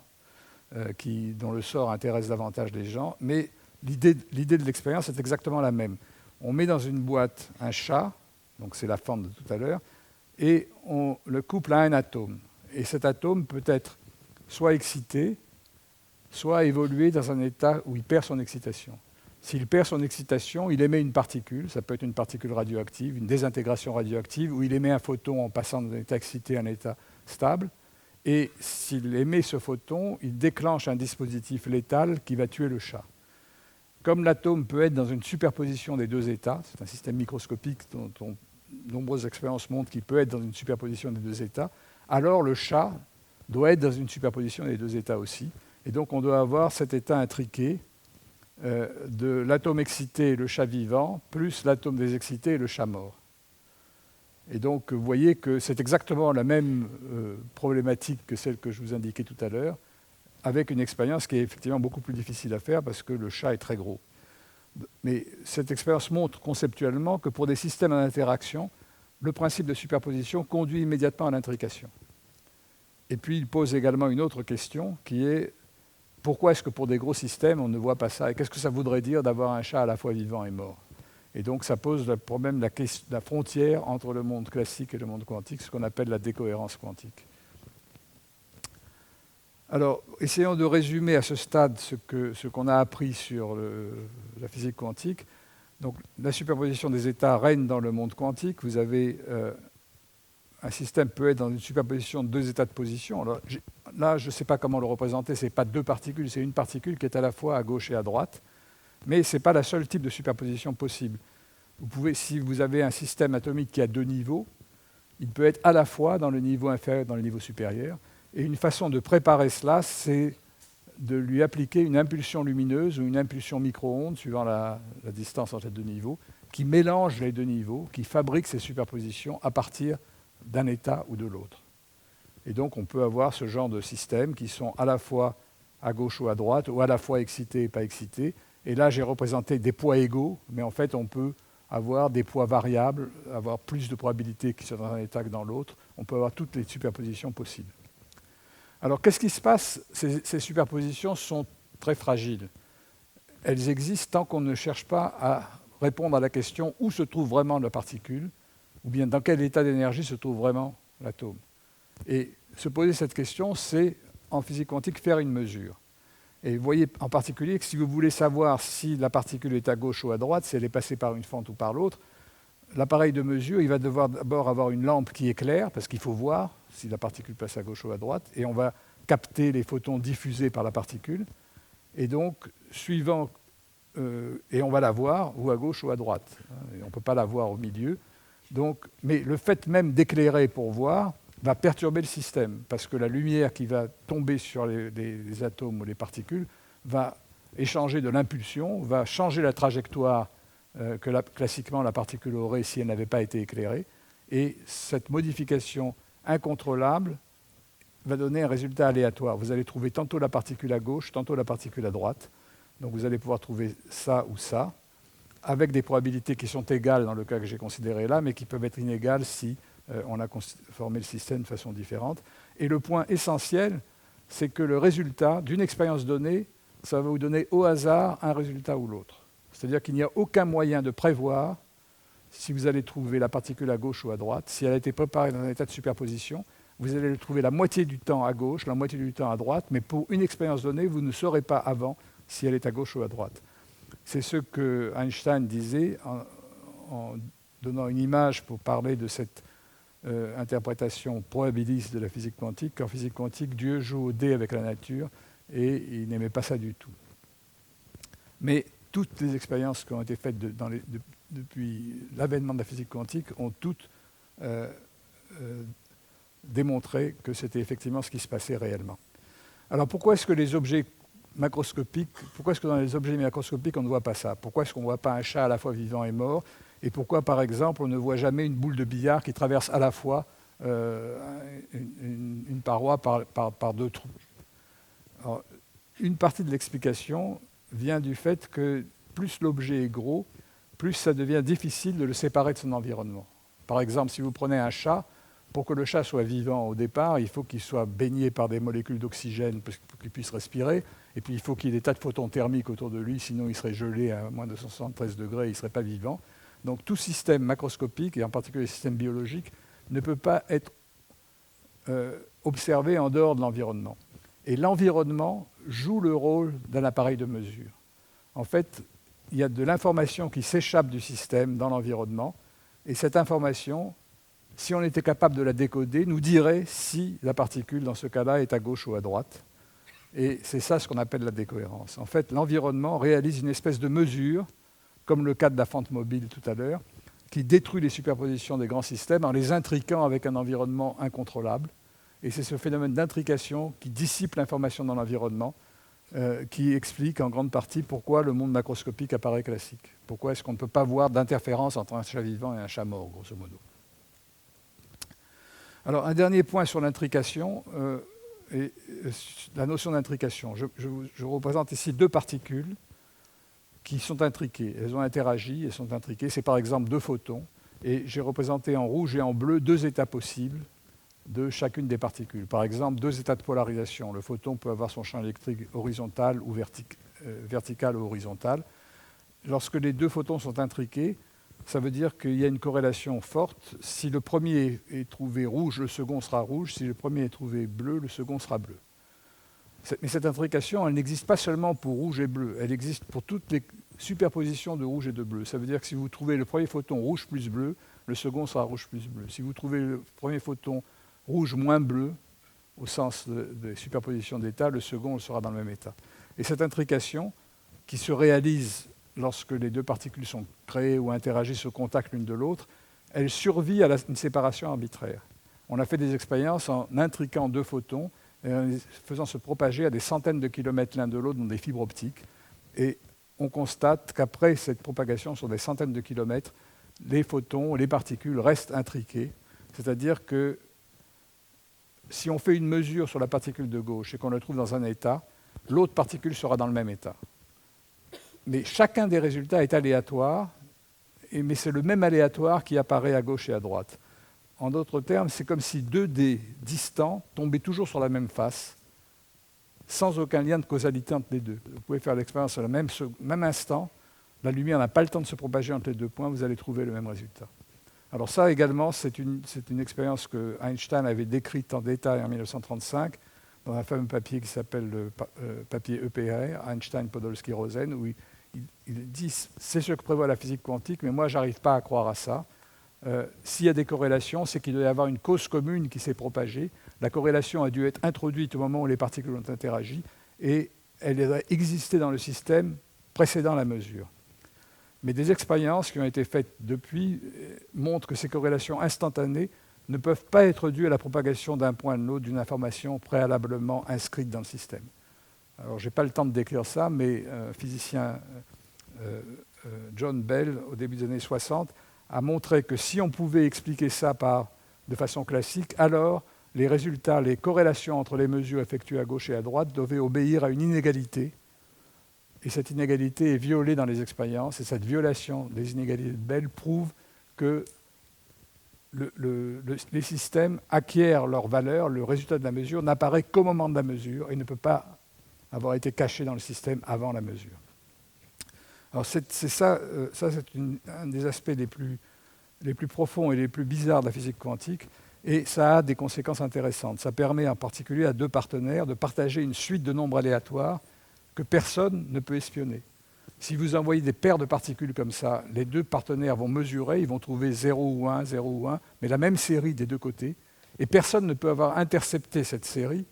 dont le sort intéresse davantage les gens. Mais l'idée de l'expérience est exactement la même. on met dans une boîte un chat, donc c'est la fente de tout à l'heure, et on le couple à un atome. Et cet atome peut être soit excité, soit évoluer dans un état où il perd son excitation. S'il perd son excitation, il émet une particule, ça peut être une particule radioactive, une désintégration radioactive, ou il émet un photon en passant d'un état excité à un état stable. Et s'il émet ce photon, il déclenche un dispositif létal qui va tuer le chat. Comme l'atome peut être dans une superposition des deux états, c'est un système microscopique dont de nombreuses expériences montrent qu'il peut être dans une superposition des deux états, alors le chat doit être dans une superposition des deux états aussi. Et donc on doit avoir cet état intriqué de l'atome excité et le chat vivant, plus l'atome désexcité et le chat mort. Et donc vous voyez que c'est exactement la même problématique que celle que je vous indiquais tout à l'heure, avec une expérience qui est effectivement beaucoup plus difficile à faire parce que le chat est très gros. Mais cette expérience montre conceptuellement que pour des systèmes en interaction, le principe de superposition conduit immédiatement à l'intrication. Et puis il pose également une autre question qui est pourquoi est-ce que pour des gros systèmes, on ne voit pas ça? Et qu'est-ce que ça voudrait dire d'avoir un chat à la fois vivant et mort? Et donc ça pose le problème de la frontière entre le monde classique et le monde quantique, ce qu'on appelle la décohérence quantique. Alors, essayons de résumer à ce stade ce qu'on a appris sur la physique quantique. Donc, la superposition des états règne dans le monde quantique. Vous avez un système peut être dans une superposition de deux états de position. Alors, là, je ne sais pas comment le représenter. Ce n'est pas deux particules, c'est une particule qui est à la fois à gauche et à droite. Mais ce n'est pas le seul type de superposition possible. Si vous avez un système atomique qui a deux niveaux, il peut être à la fois dans le niveau inférieur et dans le niveau supérieur. Et une façon de préparer cela, c'est de lui appliquer une impulsion lumineuse ou une impulsion micro-ondes, suivant la distance entre les deux niveaux, qui mélange les deux niveaux, qui fabrique ces superpositions à partir d'un état ou de l'autre. Et donc on peut avoir ce genre de systèmes qui sont à la fois à gauche ou à droite, ou à la fois excités et pas excités. Et là, j'ai représenté des poids égaux, mais en fait, on peut avoir des poids variables, avoir plus de probabilités qu'ils soient dans un état que dans l'autre. On peut avoir toutes les superpositions possibles. Alors, qu'est-ce qui se passe? Ces superpositions sont très fragiles. Elles existent tant qu'on ne cherche pas à répondre à la question où se trouve vraiment la particule, ou bien dans quel état d'énergie se trouve vraiment l'atome. Et se poser cette question, c'est, en physique quantique, faire une mesure. Et vous voyez en particulier que si vous voulez savoir si la particule est à gauche ou à droite, si elle est passée par une fente ou par l'autre, l'appareil de mesure, il va devoir d'abord avoir une lampe qui éclaire, parce qu'il faut voir si la particule passe à gauche ou à droite, et on va capter les photons diffusés par la particule. Et donc, et on va la voir ou à gauche ou à droite. Et on ne peut pas la voir au milieu. Donc, mais le fait même d'éclairer pour voir va perturber le système, parce que la lumière qui va tomber sur les atomes ou les particules va échanger de l'impulsion, va changer la trajectoire que classiquement la particule aurait si elle n'avait pas été éclairée. Et cette modification incontrôlable va donner un résultat aléatoire. Vous allez trouver tantôt la particule à gauche, tantôt la particule à droite. Donc vous allez pouvoir trouver ça ou ça, avec des probabilités qui sont égales dans le cas que j'ai considéré là, mais qui peuvent être inégales si on a formé le système de façon différente. Et le point essentiel, c'est que le résultat d'une expérience donnée, ça va vous donner au hasard un résultat ou l'autre. C'est-à-dire qu'il n'y a aucun moyen de prévoir si vous allez trouver la particule à gauche ou à droite. Si elle a été préparée dans un état de superposition, vous allez le trouver la moitié du temps à gauche, la moitié du temps à droite, mais pour une expérience donnée, vous ne saurez pas avant si elle est à gauche ou à droite. C'est ce que Einstein disait en donnant une image pour parler de cette interprétation probabiliste de la physique quantique. Qu'en physique quantique, Dieu joue au dé avec la nature et il n'aimait pas ça du tout. Mais toutes les expériences qui ont été faites depuis l'avènement de la physique quantique ont toutes démontré que c'était effectivement ce qui se passait réellement. Alors pourquoi est-ce que les objets macroscopiques, pourquoi est-ce que dans les objets macroscopiques on ne voit pas ça? Pourquoi est-ce qu'on ne voit pas un chat à la fois vivant et mort? Et pourquoi, par exemple, on ne voit jamais une boule de billard qui traverse à la fois une paroi par deux trous? Alors, une partie de l'explication vient du fait que plus l'objet est gros, plus ça devient difficile de le séparer de son environnement. Par exemple, si vous prenez un chat, pour que le chat soit vivant au départ, il faut qu'il soit baigné par des molécules d'oxygène pour qu'il puisse respirer, et puis il faut qu'il y ait des tas de photons thermiques autour de lui, sinon il serait gelé à moins de 173 degrés, il ne serait pas vivant. Donc tout système macroscopique, et en particulier le système biologique, ne peut pas être observé en dehors de l'environnement. Et l'environnement joue le rôle d'un appareil de mesure. En fait, il y a de l'information qui s'échappe du système dans l'environnement, et cette information, si on était capable de la décoder, nous dirait si la particule, dans ce cas-là, est à gauche ou à droite. Et c'est ça ce qu'on appelle la décohérence. En fait, l'environnement réalise une espèce de mesure, comme le cas de la fente mobile tout à l'heure, qui détruit les superpositions des grands systèmes en les intriquant avec un environnement incontrôlable. Et c'est ce phénomène d'intrication qui dissipe l'information dans l'environnement qui explique en grande partie pourquoi le monde macroscopique apparaît classique. Pourquoi est-ce qu'on ne peut pas voir d'interférence entre un chat vivant et un chat mort, grosso modo. Alors, un dernier point sur l'intrication, et la notion d'intrication. Je représente ici deux particules qui sont intriquées. Elles ont interagi, elles sont intriquées. C'est par exemple deux photons. Et j'ai représenté en rouge et en bleu deux états possibles de chacune des particules. Par exemple, deux états de polarisation. Le photon peut avoir son champ électrique horizontal ou vertical ou horizontal. Lorsque les deux photons sont intriqués, ça veut dire qu'il y a une corrélation forte. Si le premier est trouvé rouge, le second sera rouge. Si le premier est trouvé bleu, le second sera bleu. Mais cette intrication, elle n'existe pas seulement pour rouge et bleu. Elle existe pour toutes les superpositions de rouge et de bleu. Ça veut dire que si vous trouvez le premier photon rouge plus bleu, le second sera rouge plus bleu. Si vous trouvez le premier photon rouge moins bleu, au sens de superposition d'états, le second sera dans le même état. Et cette intrication, qui se réalise lorsque les deux particules sont créées ou interagissent au contact l'une de l'autre, elle survit à une séparation arbitraire. On a fait des expériences en intriquant deux photons et en les faisant se propager à des centaines de kilomètres l'un de l'autre dans des fibres optiques. Et on constate qu'après cette propagation sur des centaines de kilomètres, les photons, les particules restent intriquées. C'est-à-dire que si on fait une mesure sur la particule de gauche et qu'on la trouve dans un état, l'autre particule sera dans le même état. Mais chacun des résultats est aléatoire, mais c'est le même aléatoire qui apparaît à gauche et à droite. En d'autres termes, c'est comme si deux dés distants tombaient toujours sur la même face, sans aucun lien de causalité entre les deux. Vous pouvez faire l'expérience au même instant, la lumière n'a pas le temps de se propager entre les deux points, vous allez trouver le même résultat. Alors ça également, c'est une expérience que Einstein avait décrite en détail en 1935, dans un fameux papier qui s'appelle le papier EPR, Einstein, Podolsky, Rosen, où il dit « c'est ce que prévoit la physique quantique, mais moi, je n'arrive pas à croire à ça. S'il y a des corrélations, c'est qu'il doit y avoir une cause commune qui s'est propagée. La corrélation a dû être introduite au moment où les particules ont interagi, et elle a existé dans le système précédant la mesure. » Mais des expériences qui ont été faites depuis montrent que ces corrélations instantanées ne peuvent pas être dues à la propagation d'un point à l'autre d'une information préalablement inscrite dans le système. Alors, je n'ai pas le temps de décrire ça, mais un physicien, John Bell, au début des années 60, a montré que si on pouvait expliquer ça de façon classique, alors les résultats, les corrélations entre les mesures effectuées à gauche et à droite devaient obéir à une inégalité. Et cette inégalité est violée dans les expériences, et cette violation des inégalités de Bell prouve que les systèmes acquièrent leur valeur, le résultat de la mesure n'apparaît qu'au moment de la mesure et ne peut pas avoir été caché dans le système avant la mesure. Alors c'est un des aspects les plus profonds et les plus bizarres de la physique quantique, et ça a des conséquences intéressantes. Ça permet en particulier à deux partenaires de partager une suite de nombres aléatoires que personne ne peut espionner. Si vous envoyez des paires de particules comme ça, les deux partenaires vont mesurer, ils vont trouver 0 ou 1, 0 ou 1, mais la même série des deux côtés, et personne ne peut avoir intercepté cette série,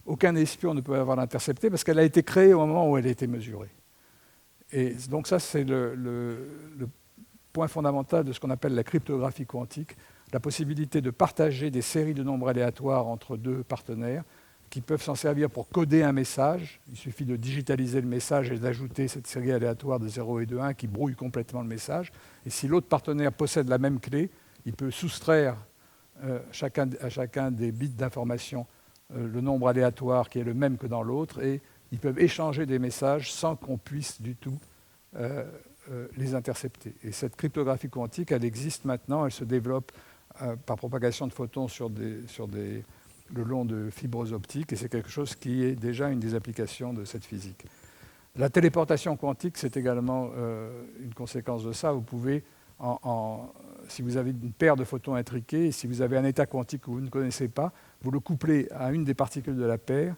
aucun espion ne peut avoir l'intercepter parce qu'elle a été créée au moment où elle a été mesurée. Et donc ça, c'est le point fondamental de ce qu'on appelle la cryptographie quantique, la possibilité de partager des séries de nombres aléatoires entre deux partenaires, qui peuvent s'en servir pour coder un message. Il suffit de digitaliser le message et d'ajouter cette série aléatoire de 0 et de 1 qui brouille complètement le message. Et si l'autre partenaire possède la même clé, il peut soustraire à chacun des bits d'information le nombre aléatoire qui est le même que dans l'autre, et ils peuvent échanger des messages sans qu'on puisse du tout les intercepter. Et cette cryptographie quantique, elle existe maintenant, elle se développe par propagation de photons le long de fibres optiques, et c'est quelque chose qui est déjà une des applications de cette physique. La téléportation quantique, c'est également une conséquence de ça. Vous pouvez si vous avez une paire de photons intriqués, et si vous avez un état quantique que vous ne connaissez pas, vous le couplez à une des particules de la paire,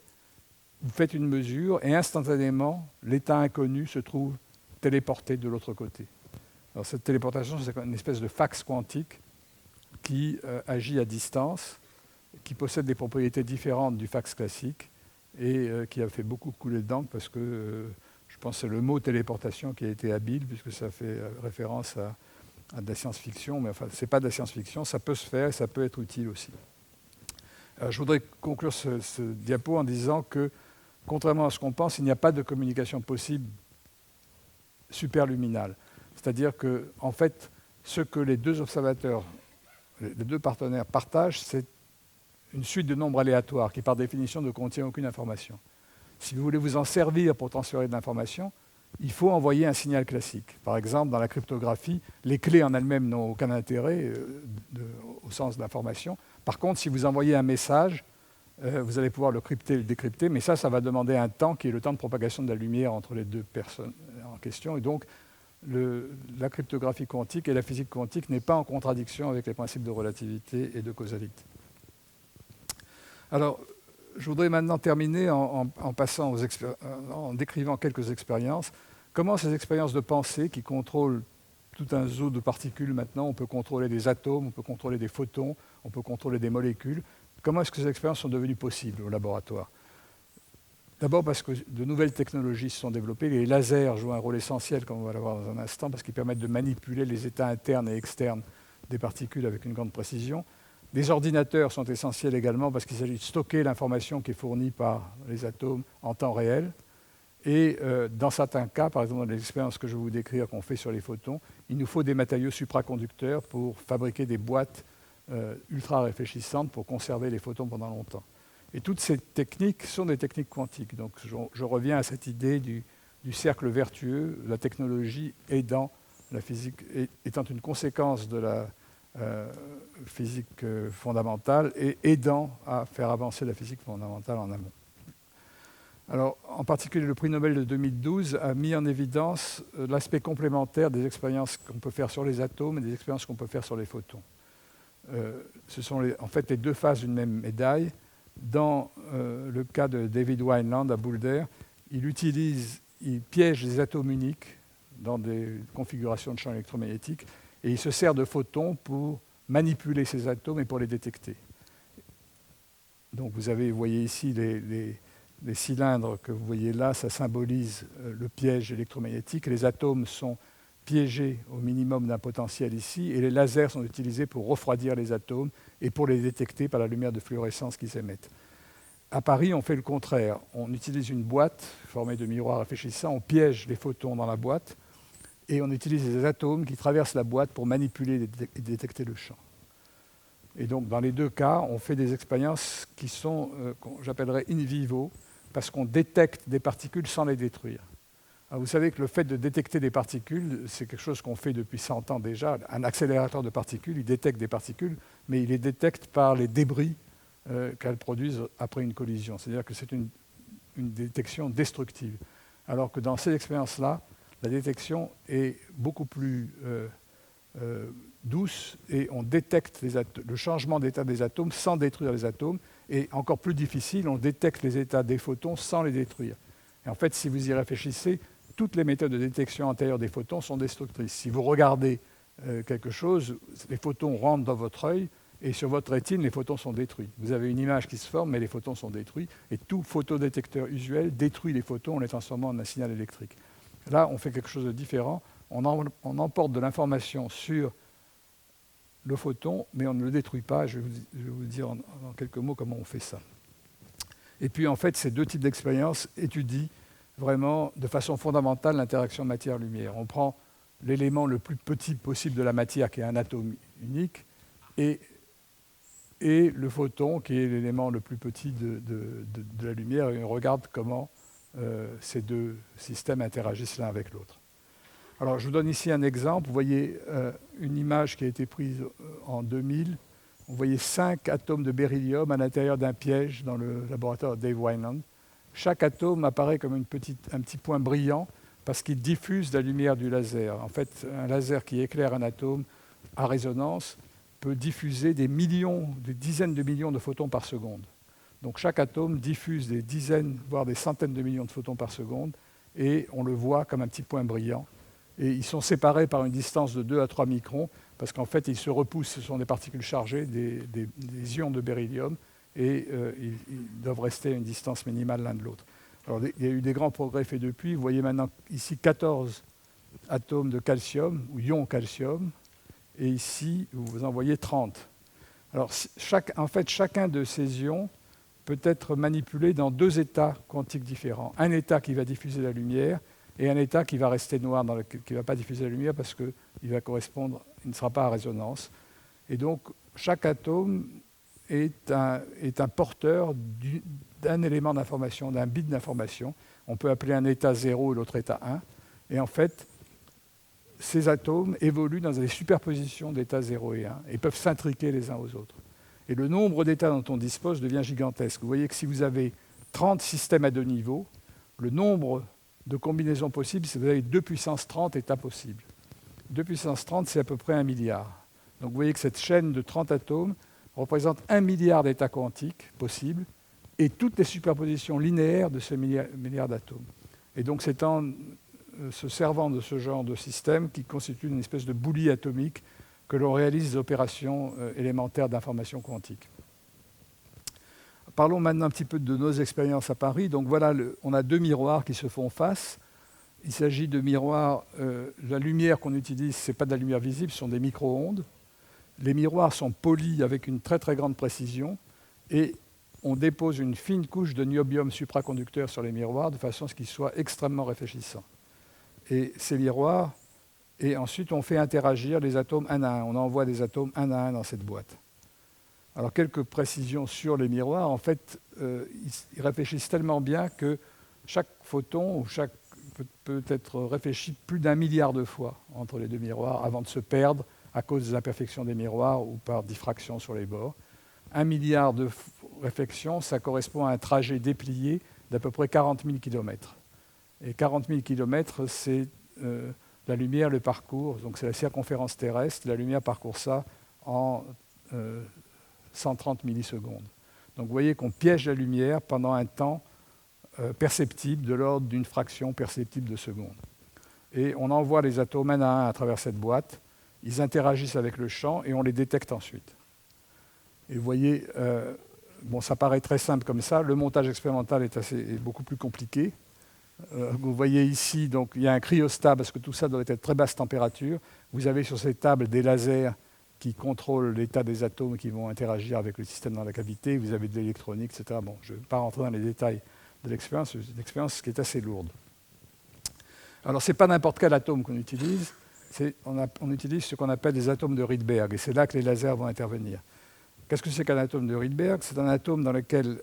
vous faites une mesure, et instantanément, l'état inconnu se trouve téléporté de l'autre côté. Alors, cette téléportation, c'est une espèce de fax quantique qui agit à distance, qui possède des propriétés différentes du fax classique, et qui a fait beaucoup couler d'encre parce que je pense que c'est le mot téléportation qui a été habile, puisque ça fait référence à de la science-fiction, mais enfin, ce n'est pas de la science-fiction, ça peut se faire et ça peut être utile aussi. Je voudrais conclure ce diapo en disant que, contrairement à ce qu'on pense, il n'y a pas de communication possible superluminale. C'est-à-dire que, en fait, ce que les deux observateurs, les deux partenaires partagent, c'est une suite de nombres aléatoires qui, par définition, ne contient aucune information. Si vous voulez vous en servir pour transférer de l'information, il faut envoyer un signal classique. Par exemple, dans la cryptographie, les clés en elles-mêmes n'ont aucun intérêt au sens de l'information. Par contre, si vous envoyez un message, vous allez pouvoir le crypter et le décrypter, mais ça va demander un temps qui est le temps de propagation de la lumière entre les deux personnes en question. Et donc, la cryptographie quantique et la physique quantique n'est pas en contradiction avec les principes de relativité et de causalité. Alors, je voudrais maintenant terminer en décrivant quelques expériences. Comment ces expériences de pensée qui contrôlent tout un zoo de particules maintenant, on peut contrôler des atomes, on peut contrôler des photons, on peut contrôler des molécules, comment est-ce que ces expériences sont devenues possibles au laboratoire? D'abord parce que de nouvelles technologies se sont développées. Les lasers jouent un rôle essentiel, comme on va le voir dans un instant, parce qu'ils permettent de manipuler les états internes et externes des particules avec une grande précision. Les ordinateurs sont essentiels également parce qu'il s'agit de stocker l'information qui est fournie par les atomes en temps réel. Et dans certains cas, par exemple dans les expériences que je vais vous décrire qu'on fait sur les photons, il nous faut des matériaux supraconducteurs pour fabriquer des boîtes ultra réfléchissantes pour conserver les photons pendant longtemps. Et toutes ces techniques sont des techniques quantiques. Donc je reviens à cette idée du cercle vertueux, la technologie aidant la physique, étant une conséquence de la physique fondamentale et aidant à faire avancer la physique fondamentale en amont. Alors, en particulier, le prix Nobel de 2012 a mis en évidence l'aspect complémentaire des expériences qu'on peut faire sur les atomes et des expériences qu'on peut faire sur les photons. Ce sont en fait les deux faces d'une même médaille. Dans le cas de David Wineland à Boulder, il piège des atomes uniques dans des configurations de champs électromagnétiques et il se sert de photons pour manipuler ces atomes et pour les détecter. Donc vous voyez ici les cylindres que vous voyez là, ça symbolise le piège électromagnétique. Les atomes sont piégés au minimum d'un potentiel ici, et les lasers sont utilisés pour refroidir les atomes et pour les détecter par la lumière de fluorescence qu'ils émettent. À Paris, on fait le contraire. On utilise une boîte formée de miroirs réfléchissants, on piège les photons dans la boîte, et on utilise des atomes qui traversent la boîte pour manipuler et détecter le champ. Et donc, dans les deux cas, on fait des expériences qui sont, j'appellerais in vivo, parce qu'on détecte des particules sans les détruire. Alors, vous savez que le fait de détecter des particules, c'est quelque chose qu'on fait depuis 100 ans déjà. Un accélérateur de particules, il détecte des particules, mais il les détecte par les débris qu'elles produisent après une collision. C'est-à-dire que c'est une détection destructive. Alors que dans ces expériences-là, la détection est beaucoup plus douce et on détecte le changement d'état des atomes sans détruire les atomes. Et encore plus difficile, on détecte les états des photons sans les détruire. Et en fait, si vous y réfléchissez, toutes les méthodes de détection antérieure des photons sont destructrices. Si vous regardez quelque chose, les photons rentrent dans votre œil et sur votre rétine, les photons sont détruits. Vous avez une image qui se forme, mais les photons sont détruits. Et tout photodétecteur usuel détruit les photons en les transformant en un signal électrique. Là, on fait quelque chose de différent. On emporte de l'information sur le photon, mais on ne le détruit pas. Je vais vous dire en quelques mots comment on fait ça. Et puis, en fait, ces deux types d'expériences étudient vraiment de façon fondamentale l'interaction matière-lumière. On prend l'élément le plus petit possible de la matière, qui est un atome unique, et le photon, qui est l'élément le plus petit de la lumière, et on regarde comment ces deux systèmes interagissent l'un avec l'autre. Alors, je vous donne ici un exemple. Vous voyez une image qui a été prise en 2000. Vous voyez 5 atomes de beryllium à l'intérieur d'un piège dans le laboratoire de Dave Wineland. Chaque atome apparaît comme un petit point brillant. parce qu'il diffuse la lumière du laser. En fait, un laser qui éclaire un atome à résonance peut diffuser des dizaines de millions de photons par seconde. Donc chaque atome diffuse des dizaines, voire des centaines de millions de photons par seconde, et on le voit comme un petit point brillant. Et ils sont séparés par une distance de 2 à 3 microns, parce qu'en fait, ils se repoussent, ce sont des particules chargées, des ions de beryllium, et ils doivent rester à une distance minimale l'un de l'autre. Alors, il y a eu des grands progrès faits depuis. Vous voyez maintenant ici 14 atomes de calcium, ou ions calcium, et ici, vous en voyez 30. Alors, en fait, chacun de ces ions peut être manipulé dans 2 états quantiques différents. Un état qui va diffuser la lumière et un état qui va rester noir, qui ne va pas diffuser la lumière parce qu'il va correspondre, il ne sera pas à résonance. Et donc, chaque atome est un porteur d'un élément d'information, d'un bit d'information. On peut appeler un état 0 et l'autre état 1. Et en fait, ces atomes évoluent dans des superpositions d'états 0 et 1 et peuvent s'intriquer les uns aux autres. Et le nombre d'états dont on dispose devient gigantesque. Vous voyez que si vous avez 30 systèmes à 2 niveaux, le nombre de combinaisons possibles, c'est que vous avez 2 puissance 30 états possibles. 2 puissance 30, c'est à peu près 1 milliard. Donc vous voyez que cette chaîne de 30 atomes représente 1 milliard d'états quantiques possibles et toutes les superpositions linéaires de ce milliard d'atomes. Et donc c'est en se servant de ce genre de système qui constitue une espèce de bouillie atomique que l'on réalise des opérations élémentaires d'information quantique. Parlons maintenant un petit peu de nos expériences à Paris. Donc voilà, on a 2 miroirs qui se font face. Il s'agit de miroirs, la lumière qu'on utilise, ce n'est pas de la lumière visible, ce sont des micro-ondes. Les miroirs sont polis avec une très très grande précision et on dépose une fine couche de niobium supraconducteur sur les miroirs de façon à ce qu'ils soient extrêmement réfléchissants. Et ces miroirs, et ensuite on fait interagir les atomes un à un. On envoie des atomes un à un dans cette boîte. Alors quelques précisions sur les miroirs. En fait, ils réfléchissent tellement bien que chaque photon peut être réfléchi plus d'1 milliard de fois entre les 2 miroirs avant de se perdre à cause des imperfections des miroirs ou par diffraction sur les bords. 1 milliard de réflexions, ça correspond à un trajet déplié d'à peu près 40 000 km. Et 40 000 km, c'est la lumière, le parcours, donc c'est la circonférence terrestre. La lumière parcourt ça en 130 millisecondes. Donc vous voyez qu'on piège la lumière pendant un temps perceptible, de l'ordre d'une fraction perceptible de seconde. Et on envoie les atomes un à un à travers cette boîte, ils interagissent avec le champ et on les détecte ensuite. Et vous voyez, ça paraît très simple comme ça, le montage expérimental est beaucoup plus compliqué. Vous voyez ici, donc, il y a un cryostat parce que tout ça doit être très basse température. Vous avez sur ces tables des lasers qui contrôlent l'état des atomes qui vont interagir avec le système dans la cavité. Vous avez de l'électronique, etc. Bon, je ne vais pas rentrer dans les détails de l'expérience, c'est une expérience qui est assez lourde. Alors, ce n'est pas n'importe quel atome qu'on utilise, on utilise ce qu'on appelle des atomes de Rydberg, et c'est là que les lasers vont intervenir. Qu'est-ce que c'est qu'un atome de Rydberg? C'est un atome dans lequel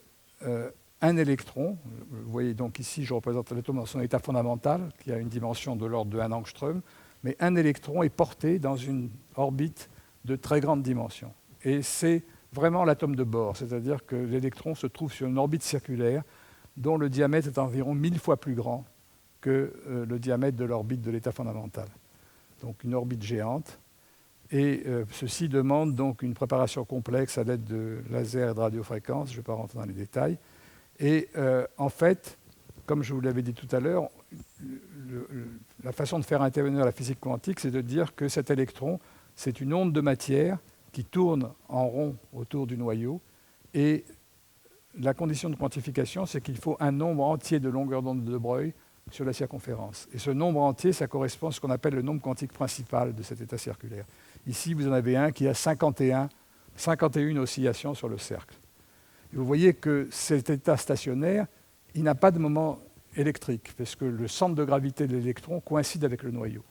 un électron, vous voyez donc ici, je représente l'atome dans son état fondamental, qui a une dimension de l'ordre de 1 angstrom, mais un électron est porté dans une orbite de très grande dimension. Et c'est vraiment l'atome de Bohr, c'est-à-dire que l'électron se trouve sur une orbite circulaire dont le diamètre est environ 1000 fois plus grand que le diamètre de l'orbite de l'état fondamental. Donc une orbite géante. Et ceci demande donc une préparation complexe à l'aide de lasers et de radiofréquences, je ne vais pas rentrer dans les détails. Et en fait, comme je vous l'avais dit tout à l'heure, la façon de faire intervenir la physique quantique, c'est de dire que cet électron, c'est une onde de matière qui tourne en rond autour du noyau. Et la condition de quantification, c'est qu'il faut un nombre entier de longueurs d'onde de Broglie sur la circonférence. Et ce nombre entier, ça correspond à ce qu'on appelle le nombre quantique principal de cet état circulaire. Ici, vous en avez un qui a 51 oscillations sur le cercle. Et vous voyez que cet état stationnaire, il n'a pas de moment électrique, parce que le centre de gravité de l'électron coïncide avec le noyau.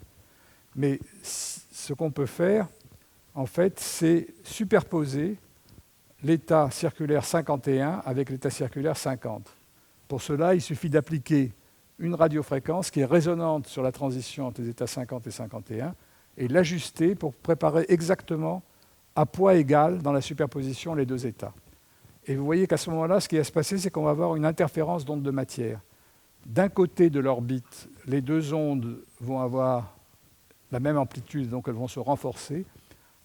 Mais ce qu'on peut faire, en fait, c'est superposer l'état circulaire 51 avec l'état circulaire 50. Pour cela, il suffit d'appliquer une radiofréquence qui est résonante sur la transition entre les états 50 et 51 et l'ajuster pour préparer exactement à poids égal dans la superposition les 2 états. Et vous voyez qu'à ce moment-là, ce qui va se passer, c'est qu'on va avoir une interférence d'ondes de matière. D'un côté de l'orbite les deux ondes vont avoir la même amplitude, donc elles vont se renforcer,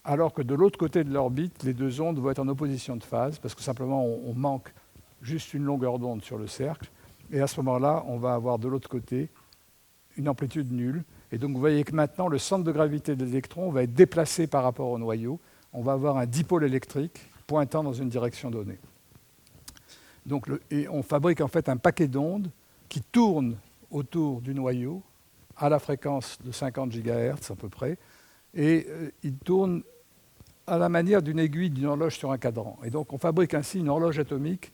alors que de l'autre côté de l'orbite, les deux ondes vont être en opposition de phase, parce que simplement on manque juste une longueur d'onde sur le cercle, et à ce moment-là, on va avoir de l'autre côté une amplitude nulle. Et donc vous voyez que maintenant, le centre de gravité de l'électron va être déplacé par rapport au noyau. On va avoir un dipôle électrique pointant dans une direction donnée. Donc, et on fabrique en fait un paquet d'ondes qui tourne autour du noyau à la fréquence de 50 GHz à peu près, et il tourne à la manière d'une aiguille d'une horloge sur un cadran. Et donc on fabrique ainsi une horloge atomique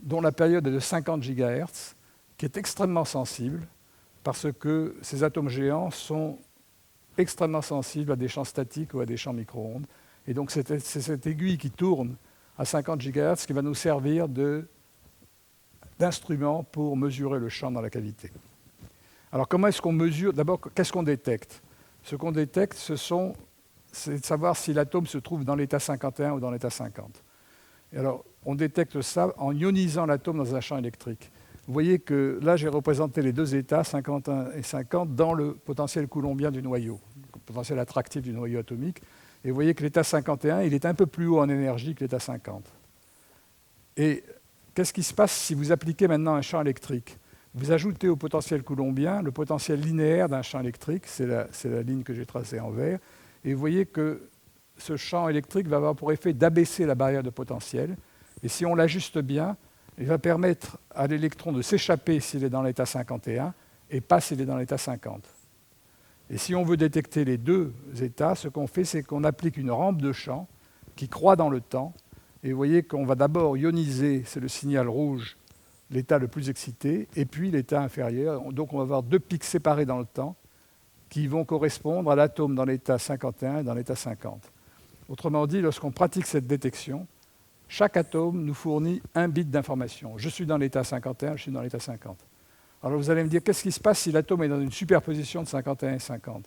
dont la période est de 50 GHz, qui est extrêmement sensible, parce que ces atomes géants sont extrêmement sensibles à des champs statiques ou à des champs micro-ondes. Et donc c'est cette aiguille qui tourne à 50 GHz qui va nous servir d'instrument pour mesurer le champ dans la cavité. Alors comment est-ce qu'on mesure? D'abord, qu'est-ce qu'on détecte? Ce qu'on détecte, c'est de savoir si l'atome se trouve dans l'état 51 ou dans l'état 50. Et alors, on détecte ça en ionisant l'atome dans un champ électrique. Vous voyez que là, j'ai représenté les deux états, 51 et 50, dans le potentiel coulombien du noyau, le potentiel attractif du noyau atomique. Et vous voyez que l'état 51, il est un peu plus haut en énergie que l'état 50. Et qu'est-ce qui se passe si vous appliquez maintenant un champ électrique? Vous ajoutez au potentiel coulombien le potentiel linéaire d'un champ électrique, c'est la ligne que j'ai tracée en vert, et vous voyez que ce champ électrique va avoir pour effet d'abaisser la barrière de potentiel, et si on l'ajuste bien, il va permettre à l'électron de s'échapper s'il est dans l'état 51 et pas s'il est dans l'état 50. Et si on veut détecter les deux états, ce qu'on fait, c'est qu'on applique une rampe de champ qui croît dans le temps, et vous voyez qu'on va d'abord ioniser, c'est le signal rouge, l'état le plus excité, et puis l'état inférieur. Donc on va avoir deux pics séparés dans le temps qui vont correspondre à l'atome dans l'état 51 et dans l'état 50. Autrement dit, lorsqu'on pratique cette détection, chaque atome nous fournit un bit d'information. Je suis dans l'état 51, je suis dans l'état 50. Alors vous allez me dire, qu'est-ce qui se passe si l'atome est dans une superposition de 51 et 50?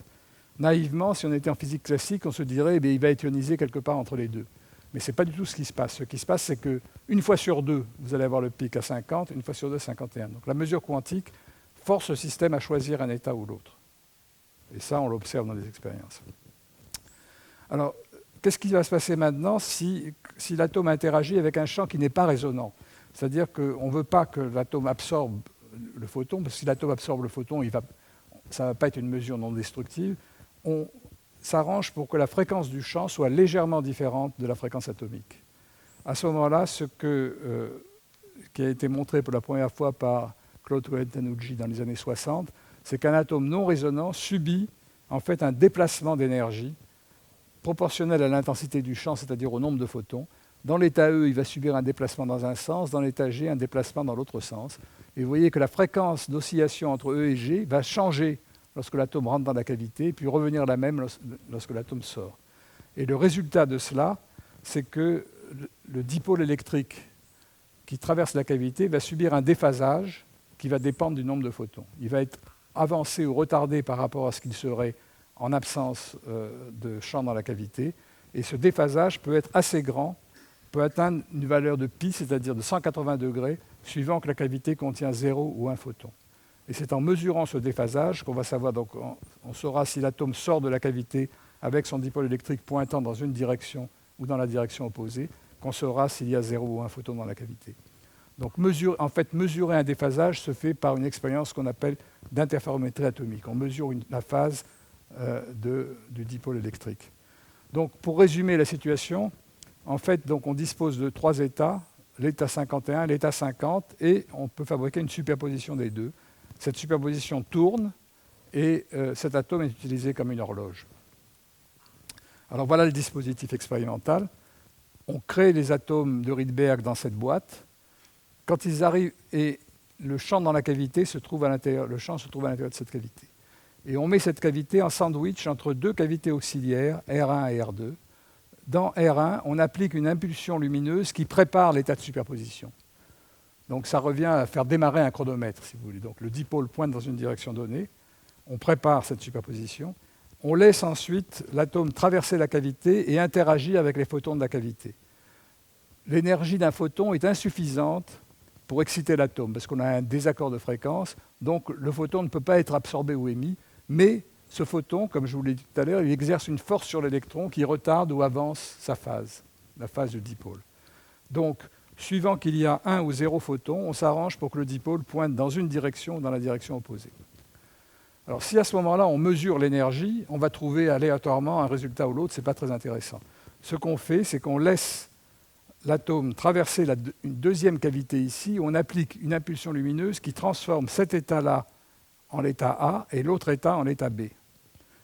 Naïvement, si on était en physique classique, on se dirait il va être ionisé quelque part entre les deux. Mais ce n'est pas du tout ce qui se passe. Ce qui se passe, c'est qu'une fois sur deux, vous allez avoir le pic à 50, une fois sur deux, 51. Donc la mesure quantique force le système à choisir un état ou l'autre. Et ça, on l'observe dans les expériences. Alors, qu'est-ce qui va se passer maintenant si l'atome interagit avec un champ qui n'est pas résonant? C'est-à-dire qu'on ne veut pas que l'atome absorbe le photon, parce que si l'atome absorbe le photon, ça ne va pas être une mesure non destructive. On s'arrange pour que la fréquence du champ soit légèrement différente de la fréquence atomique. À ce moment-là, ce qui a été montré pour la première fois par Claude Cohen-Tanucci dans les années 60, c'est qu'un atome non résonant subit en fait un déplacement d'énergie proportionnel à l'intensité du champ, c'est-à-dire au nombre de photons. Dans l'état E, il va subir un déplacement dans un sens, dans l'état G, un déplacement dans l'autre sens. Et vous voyez que la fréquence d'oscillation entre E et G va changer lorsque l'atome rentre dans la cavité, puis revenir la même lorsque l'atome sort. Et le résultat de cela, c'est que le dipôle électrique qui traverse la cavité va subir un déphasage qui va dépendre du nombre de photons. Il va être avancé ou retardé par rapport à ce qu'il serait en absence de champ dans la cavité. Et ce déphasage peut être assez grand, peut atteindre une valeur de pi, c'est-à-dire de 180 degrés, suivant que la cavité contient 0 ou 1 photon. Et c'est en mesurant ce déphasage qu'on va savoir, donc on saura si l'atome sort de la cavité avec son dipôle électrique pointant dans une direction ou dans la direction opposée, qu'on saura s'il y a 0 ou 1 photon dans la cavité. Donc mesurer un déphasage se fait par une expérience qu'on appelle d'interférométrie atomique. On mesure la phase du dipôle électrique. Donc pour résumer la situation, en fait, donc, on dispose de trois états, l'état 51, l'état 50, et on peut fabriquer une superposition des deux. Cette superposition tourne et cet atome est utilisé comme une horloge. Alors voilà le dispositif expérimental. On crée les atomes de Rydberg dans cette boîte. Quand ils arrivent, et le champ dans la cavité se trouve à l'intérieur, le champ se trouve à l'intérieur de cette cavité. Et on met cette cavité en sandwich entre deux cavités auxiliaires, R1 et R2. Dans R1, on applique une impulsion lumineuse qui prépare l'état de superposition. Donc ça revient à faire démarrer un chronomètre, si vous voulez. Donc le dipôle pointe dans une direction donnée, on prépare cette superposition, on laisse ensuite l'atome traverser la cavité et interagir avec les photons de la cavité. L'énergie d'un photon est insuffisante pour exciter l'atome, parce qu'on a un désaccord de fréquence, donc le photon ne peut pas être absorbé ou émis, mais ce photon, comme je vous l'ai dit tout à l'heure, il exerce une force sur l'électron qui retarde ou avance sa phase, la phase du dipôle. Donc, suivant qu'il y a 1 ou 0 photon, on s'arrange pour que le dipôle pointe dans une direction ou dans la direction opposée. Alors, si à ce moment-là, on mesure l'énergie, on va trouver aléatoirement un résultat ou l'autre, ce n'est pas très intéressant. Ce qu'on fait, c'est qu'on laisse l'atome traverser une deuxième cavité ici, où on applique une impulsion lumineuse qui transforme cet état-là en l'état A et l'autre état en l'état B.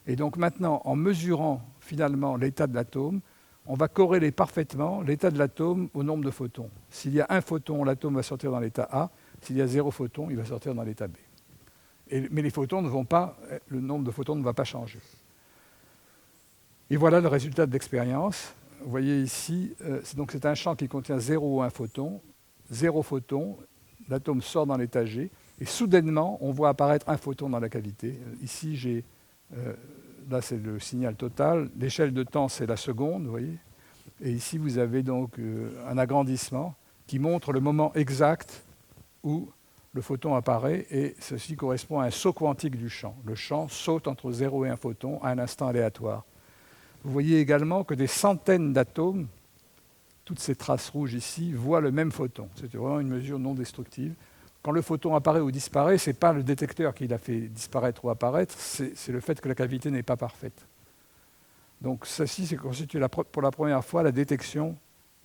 Et donc maintenant, en mesurant finalement l'état de l'atome, on va corréler parfaitement l'état de l'atome au nombre de photons. S'il y a 1 photon, l'atome va sortir dans l'état A. S'il y a 0 photon, il va sortir dans l'état B. Mais les photons ne vont pas, le nombre de photons ne va pas changer. Et voilà le résultat de l'expérience. Vous voyez ici, c'est un champ qui contient 0 ou 1 photon. 0 photon, l'atome sort dans l'état G. Et soudainement, on voit apparaître 1 photon dans la cavité. Ici, là, c'est le signal total. L'échelle de temps, c'est la seconde, vous voyez. Et ici, vous avez donc un agrandissement qui montre le moment exact où le photon apparaît, et ceci correspond à un saut quantique du champ. Le champ saute entre 0 et 1 photon à un instant aléatoire. Vous voyez également que des centaines d'atomes, toutes ces traces rouges ici, voient le même photon. C'est vraiment une mesure non destructive. Quand le photon apparaît ou disparaît, ce n'est pas le détecteur qui l'a fait disparaître ou apparaître, c'est le fait que la cavité n'est pas parfaite. Donc ceci, c'est constitué pour la première fois la détection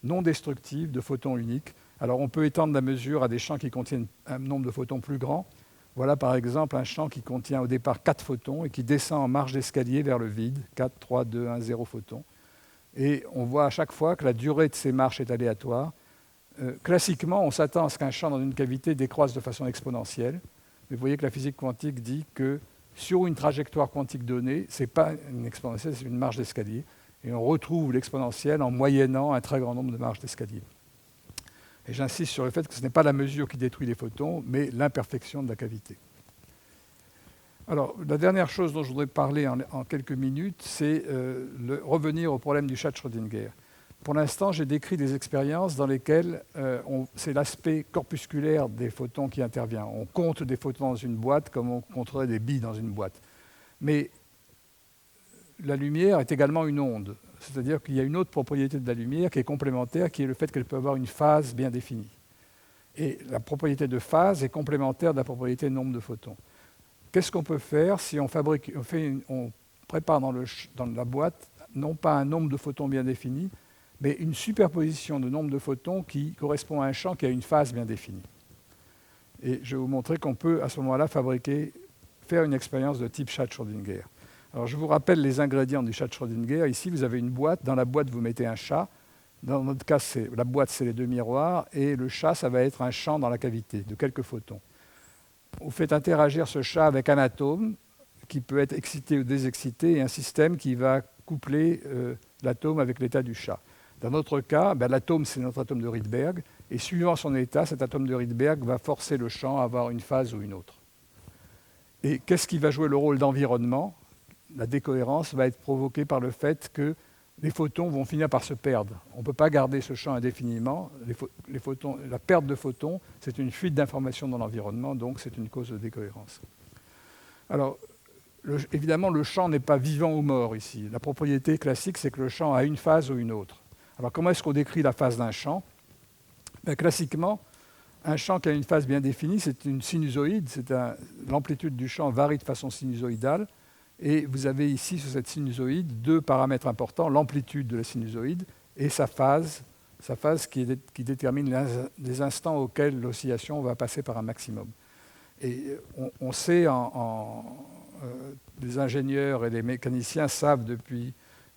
non destructive de photons uniques. Alors on peut étendre la mesure à des champs qui contiennent un nombre de photons plus grand. Voilà par exemple un champ qui contient au départ 4 photons et qui descend en marche d'escalier vers le vide, 4, 3, 2, 1, 0 photons. Et on voit à chaque fois que la durée de ces marches est aléatoire. Classiquement, on s'attend à ce qu'un champ dans une cavité décroisse de façon exponentielle. Mais vous voyez que la physique quantique dit que sur une trajectoire quantique donnée, ce n'est pas une exponentielle, c'est une marche d'escalier. Et on retrouve l'exponentielle en moyennant un très grand nombre de marches d'escalier. Et j'insiste sur le fait que ce n'est pas la mesure qui détruit les photons, mais l'imperfection de la cavité. Alors, la dernière chose dont je voudrais parler en quelques minutes, c'est revenir au problème du chat de Schrödinger. Pour l'instant, j'ai décrit des expériences dans lesquelles c'est l'aspect corpusculaire des photons qui intervient. On compte des photons dans une boîte comme on compterait des billes dans une boîte. Mais la lumière est également une onde. C'est-à-dire qu'il y a une autre propriété de la lumière qui est complémentaire, qui est le fait qu'elle peut avoir une phase bien définie. Et la propriété de phase est complémentaire de la propriété de nombre de photons. Qu'est-ce qu'on peut faire si on prépare dans la boîte non pas un nombre de photons bien défini, mais une superposition de nombre de photons qui correspond à un champ qui a une phase bien définie. Et je vais vous montrer qu'on peut à ce moment-là faire une expérience de type chat de Schrödinger. Alors, je vous rappelle les ingrédients du chat de Schrödinger. Ici, vous avez une boîte. Dans la boîte, vous mettez un chat. Dans notre cas, la boîte, c'est les 2 miroirs. Et le chat, ça va être un champ dans la cavité de quelques photons. Vous faites interagir ce chat avec un atome qui peut être excité ou désexcité et un système qui va coupler l'atome avec l'état du chat. Dans notre cas, l'atome, c'est notre atome de Rydberg. Et suivant son état, cet atome de Rydberg va forcer le champ à avoir une phase ou une autre. Et qu'est-ce qui va jouer le rôle d'environnement ? La décohérence va être provoquée par le fait que les photons vont finir par se perdre. On ne peut pas garder ce champ indéfiniment. La perte de photons, c'est une fuite d'informations dans l'environnement, donc c'est une cause de décohérence. Alors, évidemment, le champ n'est pas vivant ou mort ici. La propriété classique, c'est que le champ a une phase ou une autre. Alors, comment est-ce qu'on décrit la phase d'un champ ? Classiquement, un champ qui a une phase bien définie, c'est une sinusoïde. L'amplitude du champ varie de façon sinusoïdale. Et vous avez ici, sur cette sinusoïde, 2 paramètres importants, l'amplitude de la sinusoïde et sa phase qui détermine les instants auxquels l'oscillation va passer par un maximum. Et on sait, les ingénieurs et les mécaniciens savent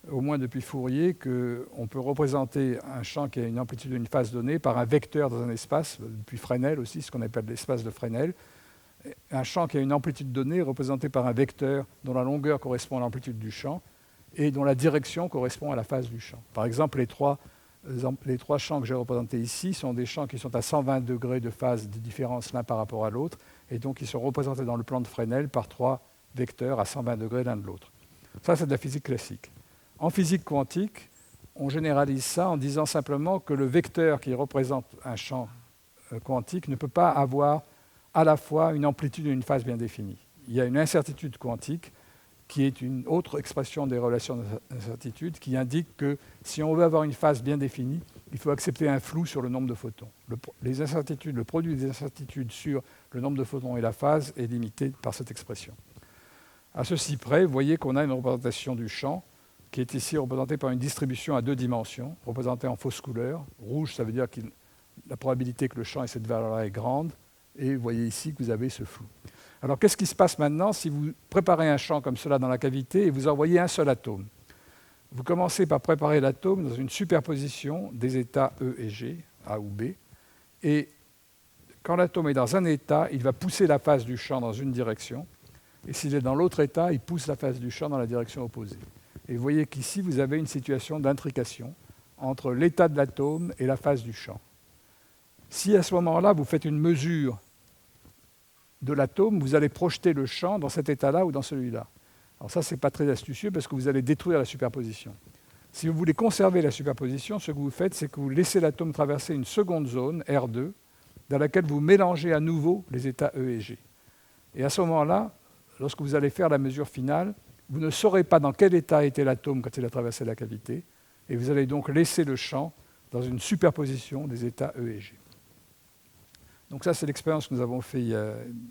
au moins depuis Fourier, qu'on peut représenter un champ qui a une amplitude d'une phase donnée par un vecteur dans un espace, depuis Fresnel aussi, ce qu'on appelle l'espace de Fresnel. Un champ qui a une amplitude donnée représenté par un vecteur dont la longueur correspond à l'amplitude du champ et dont la direction correspond à la phase du champ. Par exemple, les trois champs que j'ai représentés ici sont des champs qui sont à 120 degrés de phase de différence l'un par rapport à l'autre, et donc ils sont représentés dans le plan de Fresnel par 3 vecteurs à 120 degrés l'un de l'autre. Ça, c'est de la physique classique. En physique quantique, on généralise ça en disant simplement que le vecteur qui représente un champ quantique ne peut pas avoir à la fois une amplitude et une phase bien définies. Il y a une incertitude quantique qui est une autre expression des relations d'incertitude qui indique que si on veut avoir une phase bien définie, il faut accepter un flou sur le nombre de photons. Le produit des incertitudes sur le nombre de photons et la phase est limité par cette expression. À ceci près, vous voyez qu'on a une représentation du champ qui est ici représentée par une distribution à 2 dimensions, représentée en fausse couleur. Rouge, ça veut dire que la probabilité que le champ ait cette valeur-là est grande. Et vous voyez ici que vous avez ce flou. Alors, qu'est-ce qui se passe maintenant si vous préparez un champ comme cela dans la cavité et vous envoyez un seul atome? Vous commencez par préparer l'atome dans une superposition des états E et G, A ou B. Et quand l'atome est dans un état, il va pousser la phase du champ dans une direction. Et s'il est dans l'autre état, il pousse la phase du champ dans la direction opposée. Et vous voyez qu'ici, vous avez une situation d'intrication entre l'état de l'atome et la phase du champ. Si à ce moment-là, vous faites une mesure de l'atome, vous allez projeter le champ dans cet état-là ou dans celui-là. Alors ça, ce n'est pas très astucieux parce que vous allez détruire la superposition. Si vous voulez conserver la superposition, ce que vous faites, c'est que vous laissez l'atome traverser une seconde zone, R2, dans laquelle vous mélangez à nouveau les états E et G. Et à ce moment-là, lorsque vous allez faire la mesure finale, vous ne saurez pas dans quel état était l'atome quand il a traversé la cavité, et vous allez donc laisser le champ dans une superposition des états E et G. Donc ça, c'est l'expérience que nous avons faite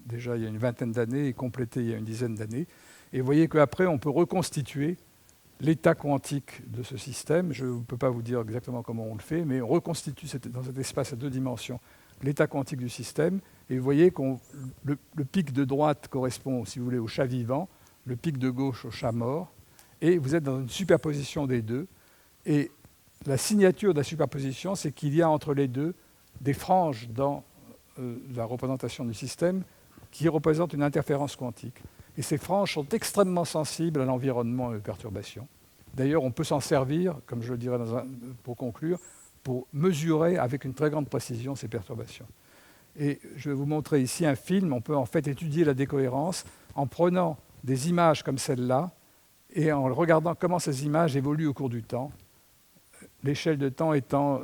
déjà il y a une vingtaine d'années et complétée il y a une dizaine d'années. Et vous voyez qu'après, on peut reconstituer l'état quantique de ce système. Je ne peux pas vous dire exactement comment on le fait, mais on reconstitue dans cet espace à 2 dimensions l'état quantique du système. Et vous voyez que le pic de droite correspond, si vous voulez, au chat vivant, le pic de gauche au chat mort. Et vous êtes dans une superposition des deux. Et la signature de la superposition, c'est qu'il y a entre les deux des franges dans la représentation du système qui représentent une interférence quantique. Et ces franges sont extrêmement sensibles à l'environnement et aux perturbations. D'ailleurs, on peut s'en servir, comme je le dirai pour conclure, pour mesurer avec une très grande précision ces perturbations. Et je vais vous montrer ici un film. On peut en fait étudier la décohérence en prenant des images comme celle-là et en regardant comment ces images évoluent au cours du temps, l'échelle de temps étant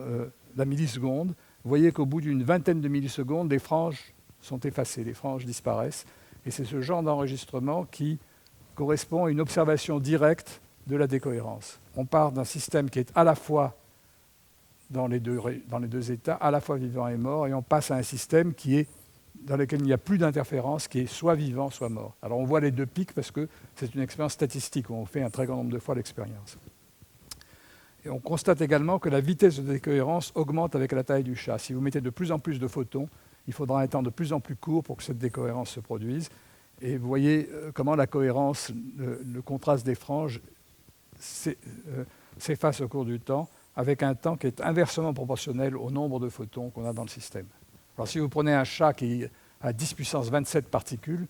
la milliseconde. Vous voyez qu'au bout d'une vingtaine de millisecondes, les franges sont effacées, les franges disparaissent. Et c'est ce genre d'enregistrement qui correspond à une observation directe de la décohérence. On part d'un système qui est à la fois dans les deux états, à la fois vivant et mort, et on passe à un système dans lequel il n'y a plus d'interférence, qui est soit vivant, soit mort. Alors on voit les deux pics parce que c'est une expérience statistique où on fait un très grand nombre de fois l'expérience. Et on constate également que la vitesse de décohérence augmente avec la taille du chat. Si vous mettez de plus en plus de photons, il faudra un temps de plus en plus court pour que cette décohérence se produise. Et vous voyez comment la cohérence, le contraste des franges s'efface au cours du temps, avec un temps qui est inversement proportionnel au nombre de photons qu'on a dans le système. Alors si vous prenez un chat qui a 10 puissance 27 particules,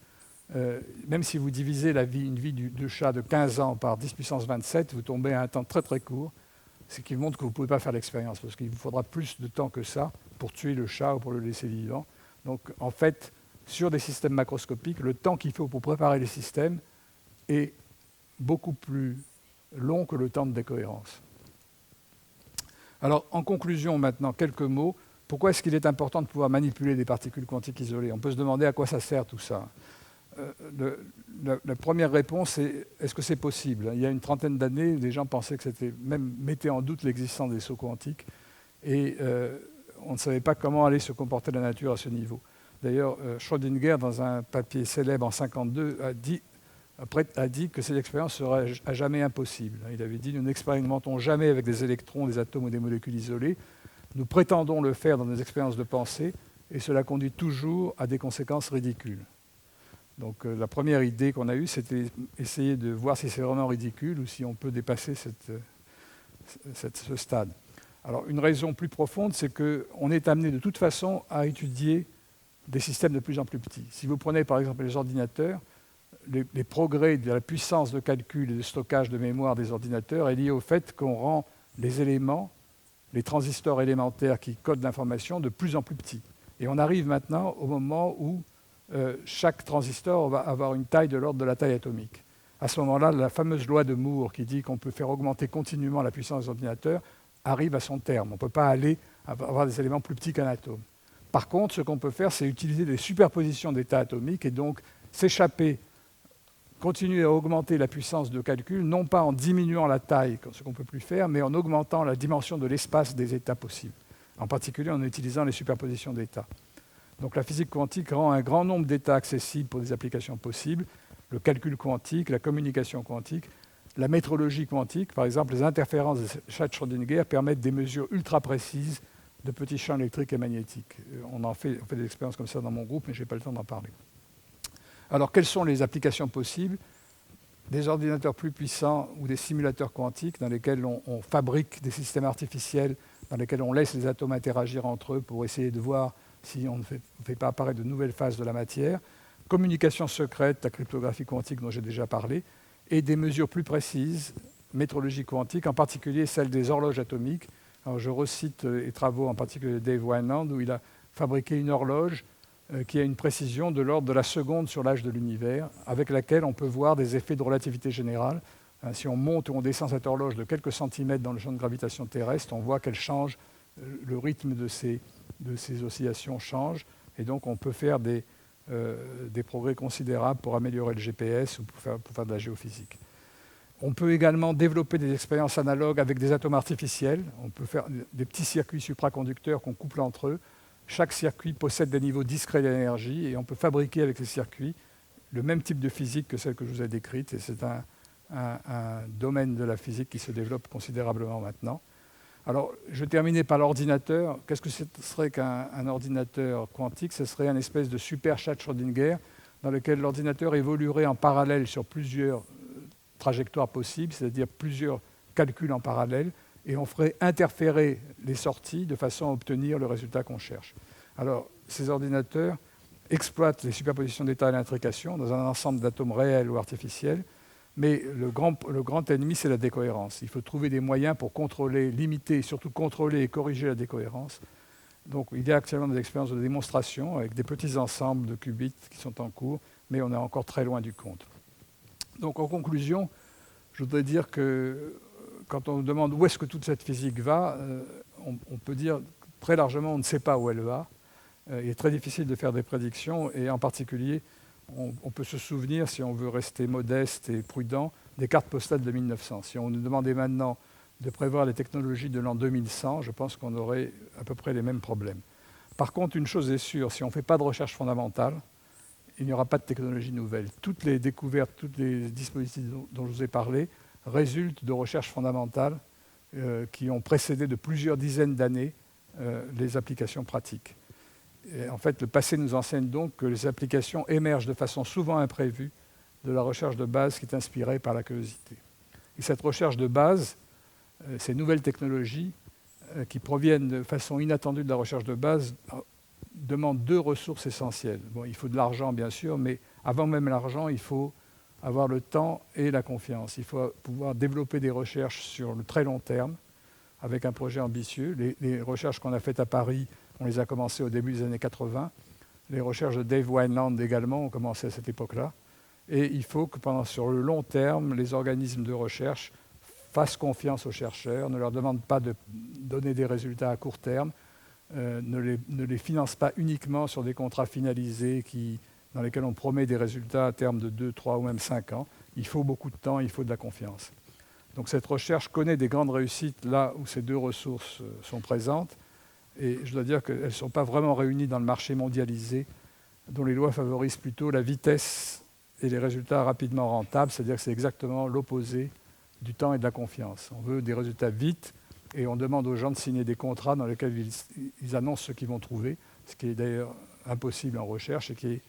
même si vous divisez une vie de chat de 15 ans par 10 puissance 27, vous tombez à un temps très très court, ce qui montre que vous ne pouvez pas faire l'expérience, parce qu'il vous faudra plus de temps que ça pour tuer le chat ou pour le laisser vivant. Donc en fait, sur des systèmes macroscopiques, le temps qu'il faut pour préparer les systèmes est beaucoup plus long que le temps de décohérence. Alors en conclusion maintenant, quelques mots. Pourquoi est-ce qu'il est important de pouvoir manipuler des particules quantiques isolées? On peut se demander à quoi ça sert tout ça. La première réponse est, est-ce que c'est possible? Il y a une trentaine d'années, les gens pensaient que c'était, même mettaient en doute l'existence des sauts quantiques, et on ne savait pas comment allait se comporter la nature à ce niveau. D'ailleurs, Schrödinger, dans un papier célèbre en 1952, a dit que cette expérience serait à jamais impossible. Il avait dit, nous n'expérimentons jamais avec des électrons, des atomes ou des molécules isolées. Nous prétendons le faire dans des expériences de pensée, et cela conduit toujours à des conséquences ridicules. Donc la première idée qu'on a eue, c'était essayer de voir si c'est vraiment ridicule ou si on peut dépasser ce stade. Alors une raison plus profonde, c'est qu'on est amené de toute façon à étudier des systèmes de plus en plus petits. Si vous prenez par exemple les ordinateurs, les progrès de la puissance de calcul et de stockage de mémoire des ordinateurs est lié au fait qu'on rend les éléments, les transistors élémentaires qui codent l'information, de plus en plus petits. Et on arrive maintenant au moment où chaque transistor va avoir une taille de l'ordre de la taille atomique. À ce moment-là, la fameuse loi de Moore qui dit qu'on peut faire augmenter continuellement la puissance des ordinateurs arrive à son terme. On ne peut pas aller avoir des éléments plus petits qu'un atome. Par contre, ce qu'on peut faire, c'est utiliser des superpositions d'états atomiques et donc s'échapper, continuer à augmenter la puissance de calcul, non pas en diminuant la taille, ce qu'on ne peut plus faire, mais en augmentant la dimension de l'espace des états possibles, en particulier en utilisant les superpositions d'états. Donc la physique quantique rend un grand nombre d'états accessibles pour des applications possibles, le calcul quantique, la communication quantique, la métrologie quantique, par exemple les interférences de Schrödinger permettent des mesures ultra précises de petits champs électriques et magnétiques. On fait des expériences comme ça dans mon groupe, mais je n'ai pas le temps d'en parler. Alors, quelles sont les applications possibles? Des ordinateurs plus puissants ou des simulateurs quantiques dans lesquels on fabrique des systèmes artificiels, dans lesquels on laisse les atomes interagir entre eux pour essayer de voir si on ne fait pas apparaître de nouvelles phases de la matière. Communication secrète, la cryptographie quantique dont j'ai déjà parlé, et des mesures plus précises, métrologie quantique, en particulier celle des horloges atomiques. Alors, je recite les travaux en particulier de Dave Wineland, où il a fabriqué une horloge qui a une précision de l'ordre de la seconde sur l'âge de l'univers, avec laquelle on peut voir des effets de relativité générale. Si on monte ou on descend cette horloge de quelques centimètres dans le champ de gravitation terrestre, on voit qu'elle change, le rythme de ces oscillations change, et donc on peut faire des progrès considérables pour améliorer le GPS ou pour faire de la géophysique. On peut également développer des expériences analogues avec des atomes artificiels. On peut faire des petits circuits supraconducteurs qu'on couple entre eux. Chaque circuit possède des niveaux discrets d'énergie et on peut fabriquer avec ces circuits le même type de physique que celle que je vous ai décrite. Et c'est un domaine de la physique qui se développe considérablement maintenant. Alors, je vais terminer par l'ordinateur. Qu'est-ce que ce serait qu'un ordinateur quantique? Ce serait un espèce de super chat Schrödinger dans lequel l'ordinateur évoluerait en parallèle sur plusieurs trajectoires possibles, c'est-à-dire plusieurs calculs en parallèle, et on ferait interférer les sorties de façon à obtenir le résultat qu'on cherche. Alors, ces ordinateurs exploitent les superpositions d'états et l'intrication dans un ensemble d'atomes réels ou artificiels, mais le grand ennemi, c'est la décohérence. Il faut trouver des moyens pour contrôler, limiter, et surtout contrôler et corriger la décohérence. Donc, il y a actuellement des expériences de démonstration avec des petits ensembles de qubits qui sont en cours, mais on est encore très loin du compte. Donc, en conclusion, je voudrais dire que quand on nous demande où est-ce que toute cette physique va, on peut dire très largement on ne sait pas où elle va. Il est très difficile de faire des prédictions, et en particulier, on peut se souvenir, si on veut rester modeste et prudent, des cartes postales de 1900. Si on nous demandait maintenant de prévoir les technologies de l'an 2100, je pense qu'on aurait à peu près les mêmes problèmes. Par contre, une chose est sûre, si on ne fait pas de recherche fondamentale, il n'y aura pas de technologie nouvelle. Toutes les découvertes, tous les dispositifs dont je vous ai parlé résultent de recherches fondamentales qui ont précédé de plusieurs dizaines d'années les applications pratiques. Et en fait, le passé nous enseigne donc que les applications émergent de façon souvent imprévue de la recherche de base qui est inspirée par la curiosité. Et cette recherche de base, ces nouvelles technologies qui proviennent de façon inattendue de la recherche de base, demandent deux ressources essentielles. Bon, il faut de l'argent, bien sûr, mais avant même l'argent, il faut avoir le temps et la confiance. Il faut pouvoir développer des recherches sur le très long terme, avec un projet ambitieux. Les recherches qu'on a faites à Paris, on les a commencées au début des années 80. Les recherches de Dave Wineland également ont commencé à cette époque-là. Et il faut que sur le long terme, les organismes de recherche fassent confiance aux chercheurs, ne leur demandent pas de donner des résultats à court terme, ne les financent pas uniquement sur des contrats finalisés dans lesquels on promet des résultats à terme de 2, 3 ou même 5 ans. Il faut beaucoup de temps, il faut de la confiance. Donc cette recherche connaît des grandes réussites là où ces deux ressources sont présentes. Et je dois dire qu'elles ne sont pas vraiment réunies dans le marché mondialisé, dont les lois favorisent plutôt la vitesse et les résultats rapidement rentables, c'est-à-dire que c'est exactement l'opposé du temps et de la confiance. On veut des résultats vite, et on demande aux gens de signer des contrats dans lesquels ils annoncent ce qu'ils vont trouver, ce qui est d'ailleurs impossible en recherche et qui est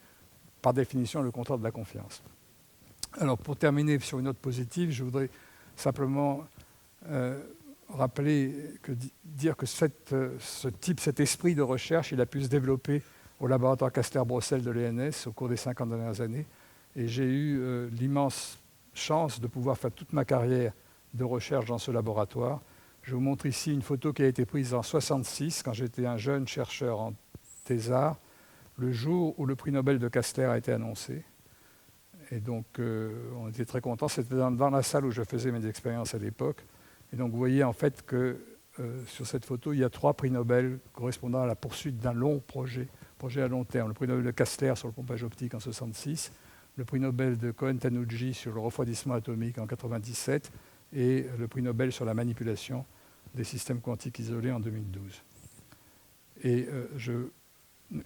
par définition le contrat de la confiance. Alors pour terminer sur une note positive, je voudrais simplement dire que cet esprit de recherche, il a pu se développer au laboratoire Caster-Brossel de l'ENS au cours des 50 dernières années. Et j'ai eu l'immense chance de pouvoir faire toute ma carrière de recherche dans ce laboratoire. Je vous montre ici une photo qui a été prise en 1966, quand j'étais un jeune chercheur en thésard, le jour où le prix Nobel de Caster a été annoncé. Et donc, on était très contents. C'était dans la salle où je faisais mes expériences à l'époque. Et donc, vous voyez en fait que sur cette photo, il y a 3 prix Nobel correspondant à la poursuite d'un long projet à long terme. Le prix Nobel de Kastler sur le pompage optique en 1966, le prix Nobel de Cohen-Tanuji sur le refroidissement atomique en 1997 et le prix Nobel sur la manipulation des systèmes quantiques isolés en 2012. Et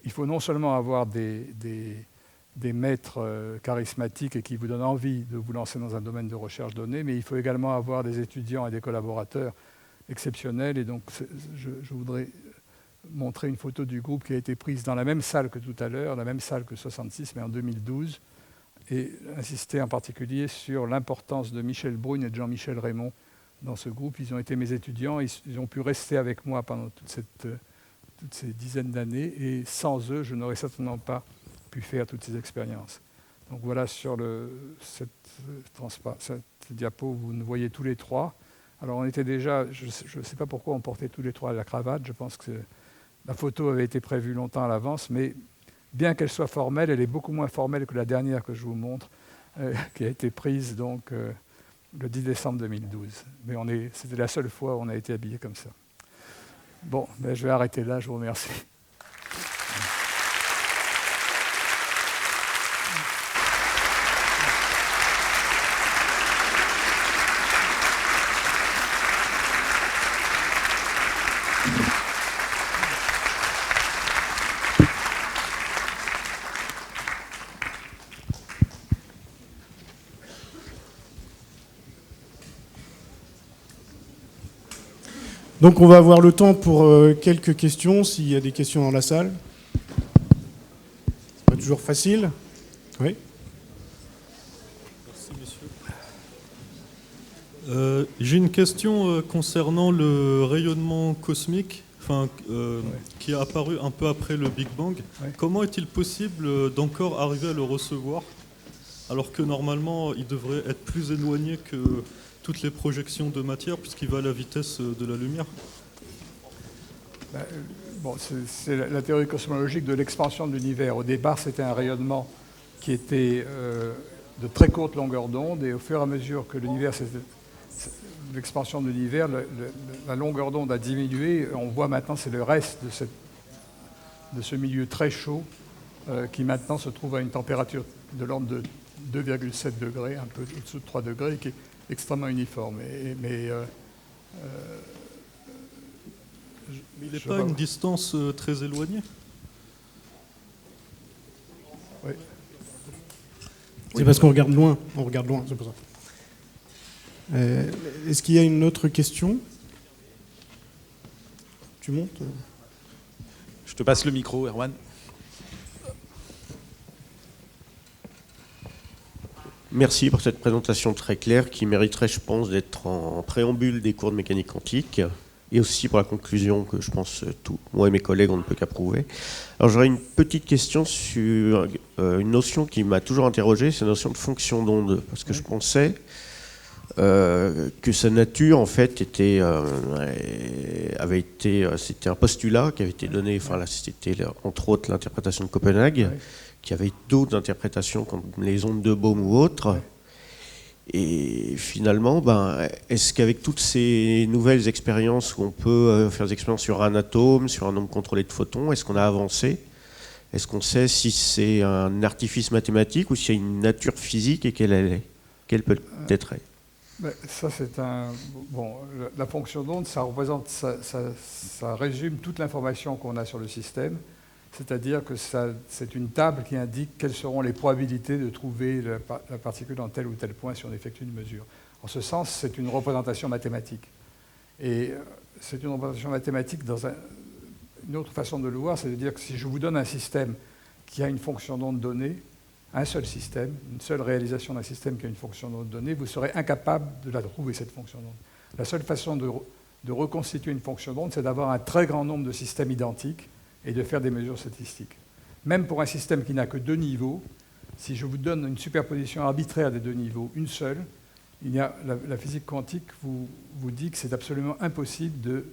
il faut non seulement avoir des maîtres charismatiques et qui vous donnent envie de vous lancer dans un domaine de recherche donné, mais il faut également avoir des étudiants et des collaborateurs exceptionnels. Et donc, je voudrais montrer une photo du groupe qui a été prise dans la même salle que tout à l'heure, la même salle que 66, mais en 2012, et insister en particulier sur l'importance de Michel Brune et de Jean-Michel Raymond dans ce groupe. Ils ont été mes étudiants, ils ont pu rester avec moi pendant toutes ces dizaines d'années, et sans eux, je n'aurais certainement pas pu faire toutes ces expériences. Donc voilà, sur cette diapo, vous nous voyez tous les 3. Alors on était déjà, je ne sais pas pourquoi on portait tous les 3 la cravate, je pense que la photo avait été prévue longtemps à l'avance, mais bien qu'elle soit formelle, elle est beaucoup moins formelle que la dernière que je vous montre, qui a été prise donc, le 10 décembre 2012. Mais c'était la seule fois où on a été habillé comme ça. Bon, ben je vais arrêter là, je vous remercie. Donc on va avoir le temps pour quelques questions, s'il y a des questions dans la salle. C'est pas toujours facile. Oui. Merci, messieurs. J'ai une question concernant le rayonnement cosmique, qui est apparu un peu après le Big Bang. Ouais. Comment est-il possible d'encore arriver à le recevoir, alors que normalement il devrait être plus éloigné que toutes les projections de matière, puisqu'il va à la vitesse de la lumière? Bon, c'est la théorie cosmologique de l'expansion de l'univers. Au départ, c'était un rayonnement qui était de très courte longueur d'onde, et au fur et à mesure que l'expansion de l'univers, la longueur d'onde a diminué. On voit maintenant, c'est le reste de ce milieu très chaud qui maintenant se trouve à une température de l'ordre de 2,7 degrés, un peu au-dessous de 3 degrés, qui est extrêmement uniforme. Mais il n'est pas à une distance très éloignée? Oui. C'est parce qu'on regarde loin. On regarde loin, c'est pour ça. Est-ce qu'il y a une autre question? Tu montes? Je te passe le micro, Erwan. Merci pour cette présentation très claire qui mériterait, je pense, d'être en préambule des cours de mécanique quantique, et aussi pour la conclusion que je pense moi et mes collègues, on ne peut qu'approuver. Alors j'aurais une petite question sur une notion qui m'a toujours interrogé, c'est la notion de fonction d'onde, parce que je pensais que sa nature en fait c'était un postulat qui avait été donné, enfin là c'était entre autres l'interprétation de Copenhague, qui avait d'autres interprétations comme les ondes de Bohm ou autres. Et finalement, est-ce qu'avec toutes ces nouvelles expériences où on peut faire des expériences sur un atome, sur un nombre contrôlé de photons, est-ce qu'on a avancé? Est-ce qu'on sait si c'est un artifice mathématique ou s'il y a une nature physique et quelle peut être? Ça, c'est la fonction d'onde, ça représente, ça résume toute l'information qu'on a sur le système. C'est-à-dire que c'est une table qui indique quelles seront les probabilités de trouver la particule dans tel ou tel point si on effectue une mesure. En ce sens, c'est une représentation mathématique. Et c'est une représentation mathématique dans une autre façon de le voir, c'est-à-dire que si je vous donne un système qui a une fonction d'onde donnée, un seul système, une seule réalisation d'un système qui a une fonction d'onde donnée, vous serez incapable de la trouver, cette fonction d'onde. La seule façon de reconstituer une fonction d'onde, c'est d'avoir un très grand nombre de systèmes identiques et de faire des mesures statistiques. Même pour un système qui n'a que 2 niveaux, si je vous donne une superposition arbitraire des 2 niveaux, une seule, la physique quantique vous dit que c'est absolument impossible de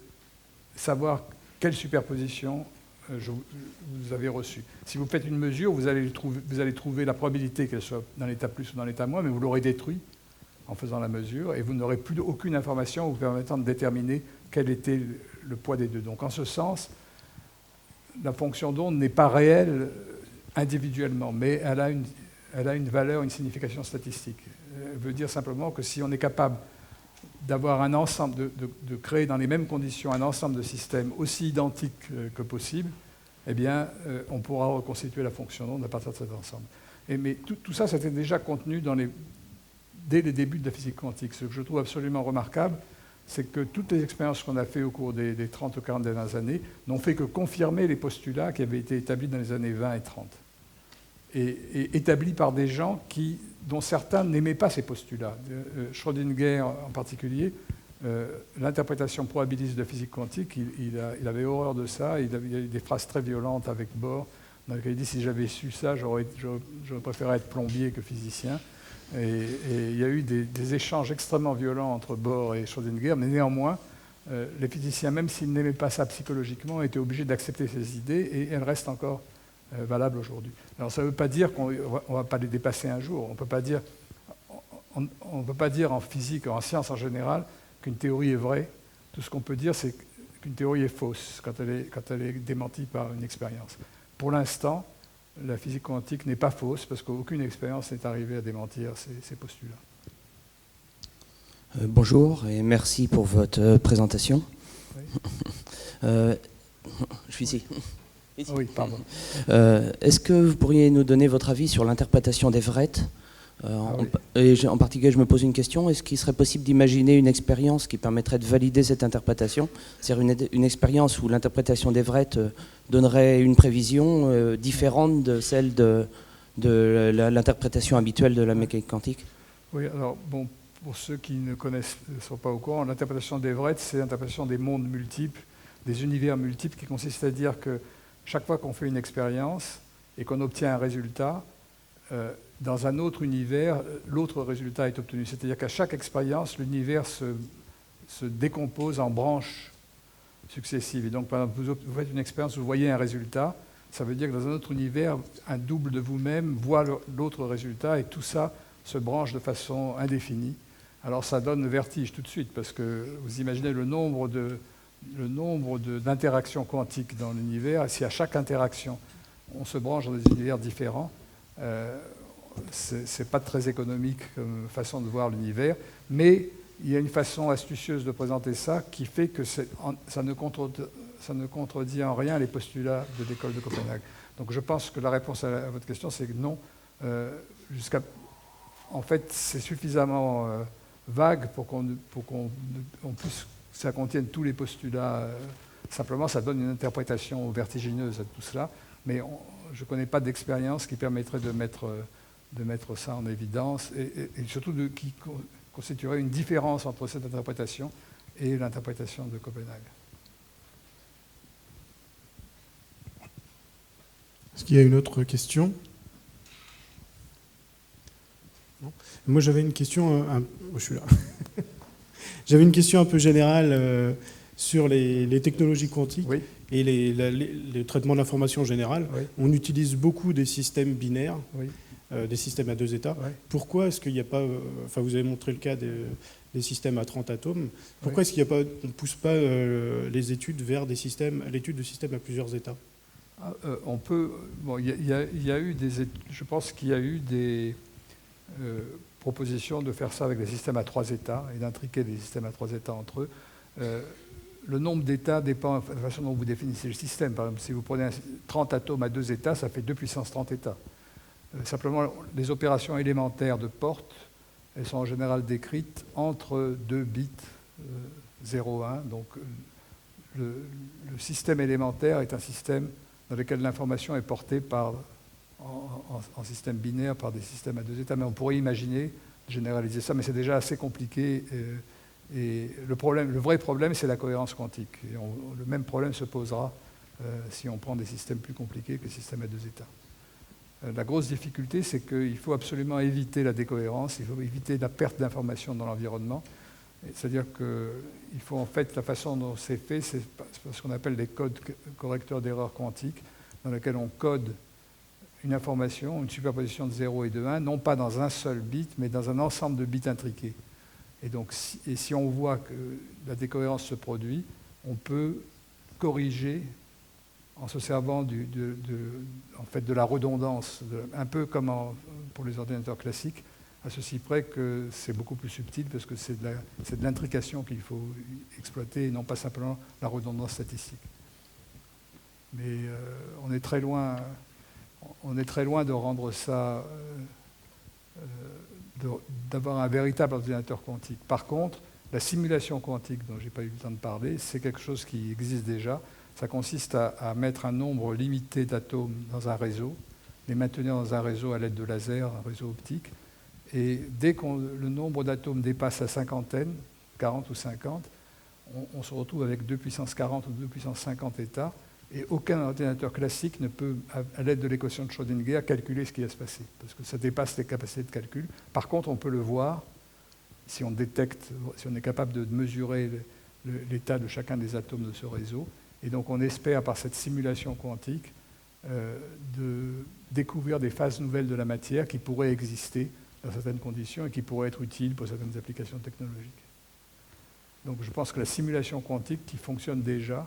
savoir quelle superposition vous avez reçue. Si vous faites une mesure, vous allez trouver la probabilité qu'elle soit dans l'état plus ou dans l'état moins, mais vous l'aurez détruit en faisant la mesure, et vous n'aurez plus aucune information vous permettant de déterminer quel était le poids des deux. Donc en ce sens, la fonction d'onde n'est pas réelle individuellement, mais elle a une valeur, une signification statistique. Elle veut dire simplement que si on est capable d'avoir un ensemble, de créer dans les mêmes conditions un ensemble de systèmes aussi identiques que possible, eh bien, on pourra reconstituer la fonction d'onde à partir de cet ensemble. Mais tout ça, c'était déjà contenu dès les débuts de la physique quantique. Ce que je trouve absolument remarquable, c'est que toutes les expériences qu'on a faites au cours des 30 ou 40 dernières années n'ont fait que confirmer les postulats qui avaient été établis dans les années 20 et 30. Et établis par des gens dont certains n'aimaient pas ces postulats. Schrödinger en particulier, l'interprétation probabiliste de la physique quantique, il avait horreur de ça. Il y a eu des phrases très violentes avec Bohr, dans lesquelles il dit « si j'avais su ça, j'aurais préféré être plombier que physicien ». Et il y a eu des échanges extrêmement violents entre Bohr et Schrödinger, mais néanmoins, les physiciens, même s'ils n'aimaient pas ça psychologiquement, étaient obligés d'accepter ces idées, et elles restent encore valables aujourd'hui. Alors ça ne veut pas dire qu'on ne va pas les dépasser un jour. On ne peut pas dire en physique, en science en général, qu'une théorie est vraie. Tout ce qu'on peut dire, c'est qu'une théorie est fausse quand elle est démentie par une expérience. Pour l'instant, la physique quantique n'est pas fausse parce qu'aucune expérience n'est arrivée à démentir ces postulats. Bonjour et merci pour votre présentation. Oui. Je suis ici. Ici. Oui, pardon. Est-ce que vous pourriez nous donner votre avis sur l'interprétation d'Everett ? Oui. Et en particulier, je me pose une question, est-ce qu'il serait possible d'imaginer une expérience qui permettrait de valider cette interprétation ? C'est-à-dire une expérience où l'interprétation d'Everett donnerait une prévision différente de celle de l'interprétation habituelle de la mécanique quantique ? Oui, alors, bon, pour ceux qui ne sont pas au courant, l'interprétation d'Everett, c'est l'interprétation des mondes multiples, des univers multiples, qui consiste à dire que chaque fois qu'on fait une expérience et qu'on obtient un résultat, dans un autre univers, l'autre résultat est obtenu. C'est-à-dire qu'à chaque expérience, l'univers se décompose en branches successives. Et donc, par exemple, vous faites une expérience, vous voyez un résultat, ça veut dire que dans un autre univers, un double de vous-même voit l'autre résultat, et tout ça se branche de façon indéfinie. Alors ça donne le vertige tout de suite, parce que vous imaginez le nombre d'interactions quantiques dans l'univers, et si à chaque interaction, on se branche dans des univers différents, c'est pas très économique comme façon de voir l'univers, mais il y a une façon astucieuse de présenter ça qui fait que ça ne contredit en rien les postulats de l'école de Copenhague. Donc je pense que la réponse à votre question, c'est que non. En fait, c'est suffisamment vague pour qu'on puisse, ça contienne tous les postulats. Simplement, ça donne une interprétation vertigineuse à tout cela, mais je ne connais pas d'expérience qui permettrait de mettre ça en évidence, et surtout qui constituerait une différence entre cette interprétation et l'interprétation de Copenhague. Est-ce qu'il y a une autre question ? Non. Moi, j'avais une question... je suis là. J'avais une question un peu générale sur les technologies quantiques. Oui. Et les traitements de l'information en général. Oui. On utilise beaucoup des systèmes binaires. Oui. Des systèmes à 2 états. Ouais. Pourquoi est-ce qu'il n'y a pas... vous avez montré le cas des systèmes à 30 atomes. Pourquoi est-ce qu'il n'y a pas... On ne pousse pas les études vers l'étude de systèmes à plusieurs états ? On peut... Bon, il y a eu je pense qu'il y a eu des propositions de faire ça avec des systèmes à 3 états et d'intriquer des systèmes à 3 états entre eux. Le nombre d'états dépend de la façon dont vous définissez le système. Par exemple, si vous prenez 30 atomes à 2 états, ça fait 2 puissance 30 états. Simplement, les opérations élémentaires de porte, elles sont en général décrites entre 2 bits 0, 1. Donc, le système élémentaire est un système dans lequel l'information est portée en système binaire par des systèmes à 2 états. Mais on pourrait imaginer généraliser ça, mais c'est déjà assez compliqué. Et le vrai problème, c'est la cohérence quantique. Et le même problème se posera si on prend des systèmes plus compliqués que les systèmes à 2 états. La grosse difficulté, c'est qu'il faut absolument éviter la décohérence, il faut éviter la perte d'informations dans l'environnement. C'est-à-dire qu'il faut en fait, la façon dont c'est fait, c'est ce qu'on appelle les codes correcteurs d'erreurs quantiques, dans lesquels on code une information, une superposition de 0 et de 1, non pas dans un seul bit, mais dans un ensemble de bits intriqués. Et donc, si on voit que la décohérence se produit, on peut corriger en se servant en fait, de la redondance, un peu comme pour les ordinateurs classiques, à ceci près que c'est beaucoup plus subtil parce que c'est de l'intrication qu'il faut exploiter et non pas simplement la redondance statistique. Mais on est très loin de rendre ça, d'avoir un véritable ordinateur quantique. Par contre, la simulation quantique, dont je n'ai pas eu le temps de parler, c'est quelque chose qui existe déjà. Ça consiste à mettre un nombre limité d'atomes dans un réseau, les maintenir dans un réseau à l'aide de lasers, un réseau optique. Et dès que le nombre d'atomes dépasse la cinquantaine, 40 ou 50, on se retrouve avec 2 puissance 40 ou 2 puissance 50 états, et aucun ordinateur classique ne peut, à l'aide de l'équation de Schrödinger, calculer ce qui va se passer, parce que ça dépasse les capacités de calcul. Par contre, on peut le voir si on détecte, si on est capable de mesurer l'état de chacun des atomes de ce réseau. Et donc on espère, par cette simulation quantique, de découvrir des phases nouvelles de la matière qui pourraient exister dans certaines conditions et qui pourraient être utiles pour certaines applications technologiques. Donc je pense que la simulation quantique qui fonctionne déjà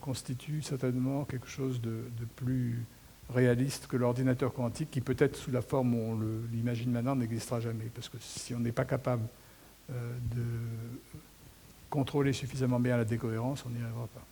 constitue certainement quelque chose de plus réaliste que l'ordinateur quantique qui peut-être sous la forme où on l'imagine maintenant n'existera jamais. Parce que si on n'est pas capable de contrôler suffisamment bien la décohérence, on n'y arrivera pas.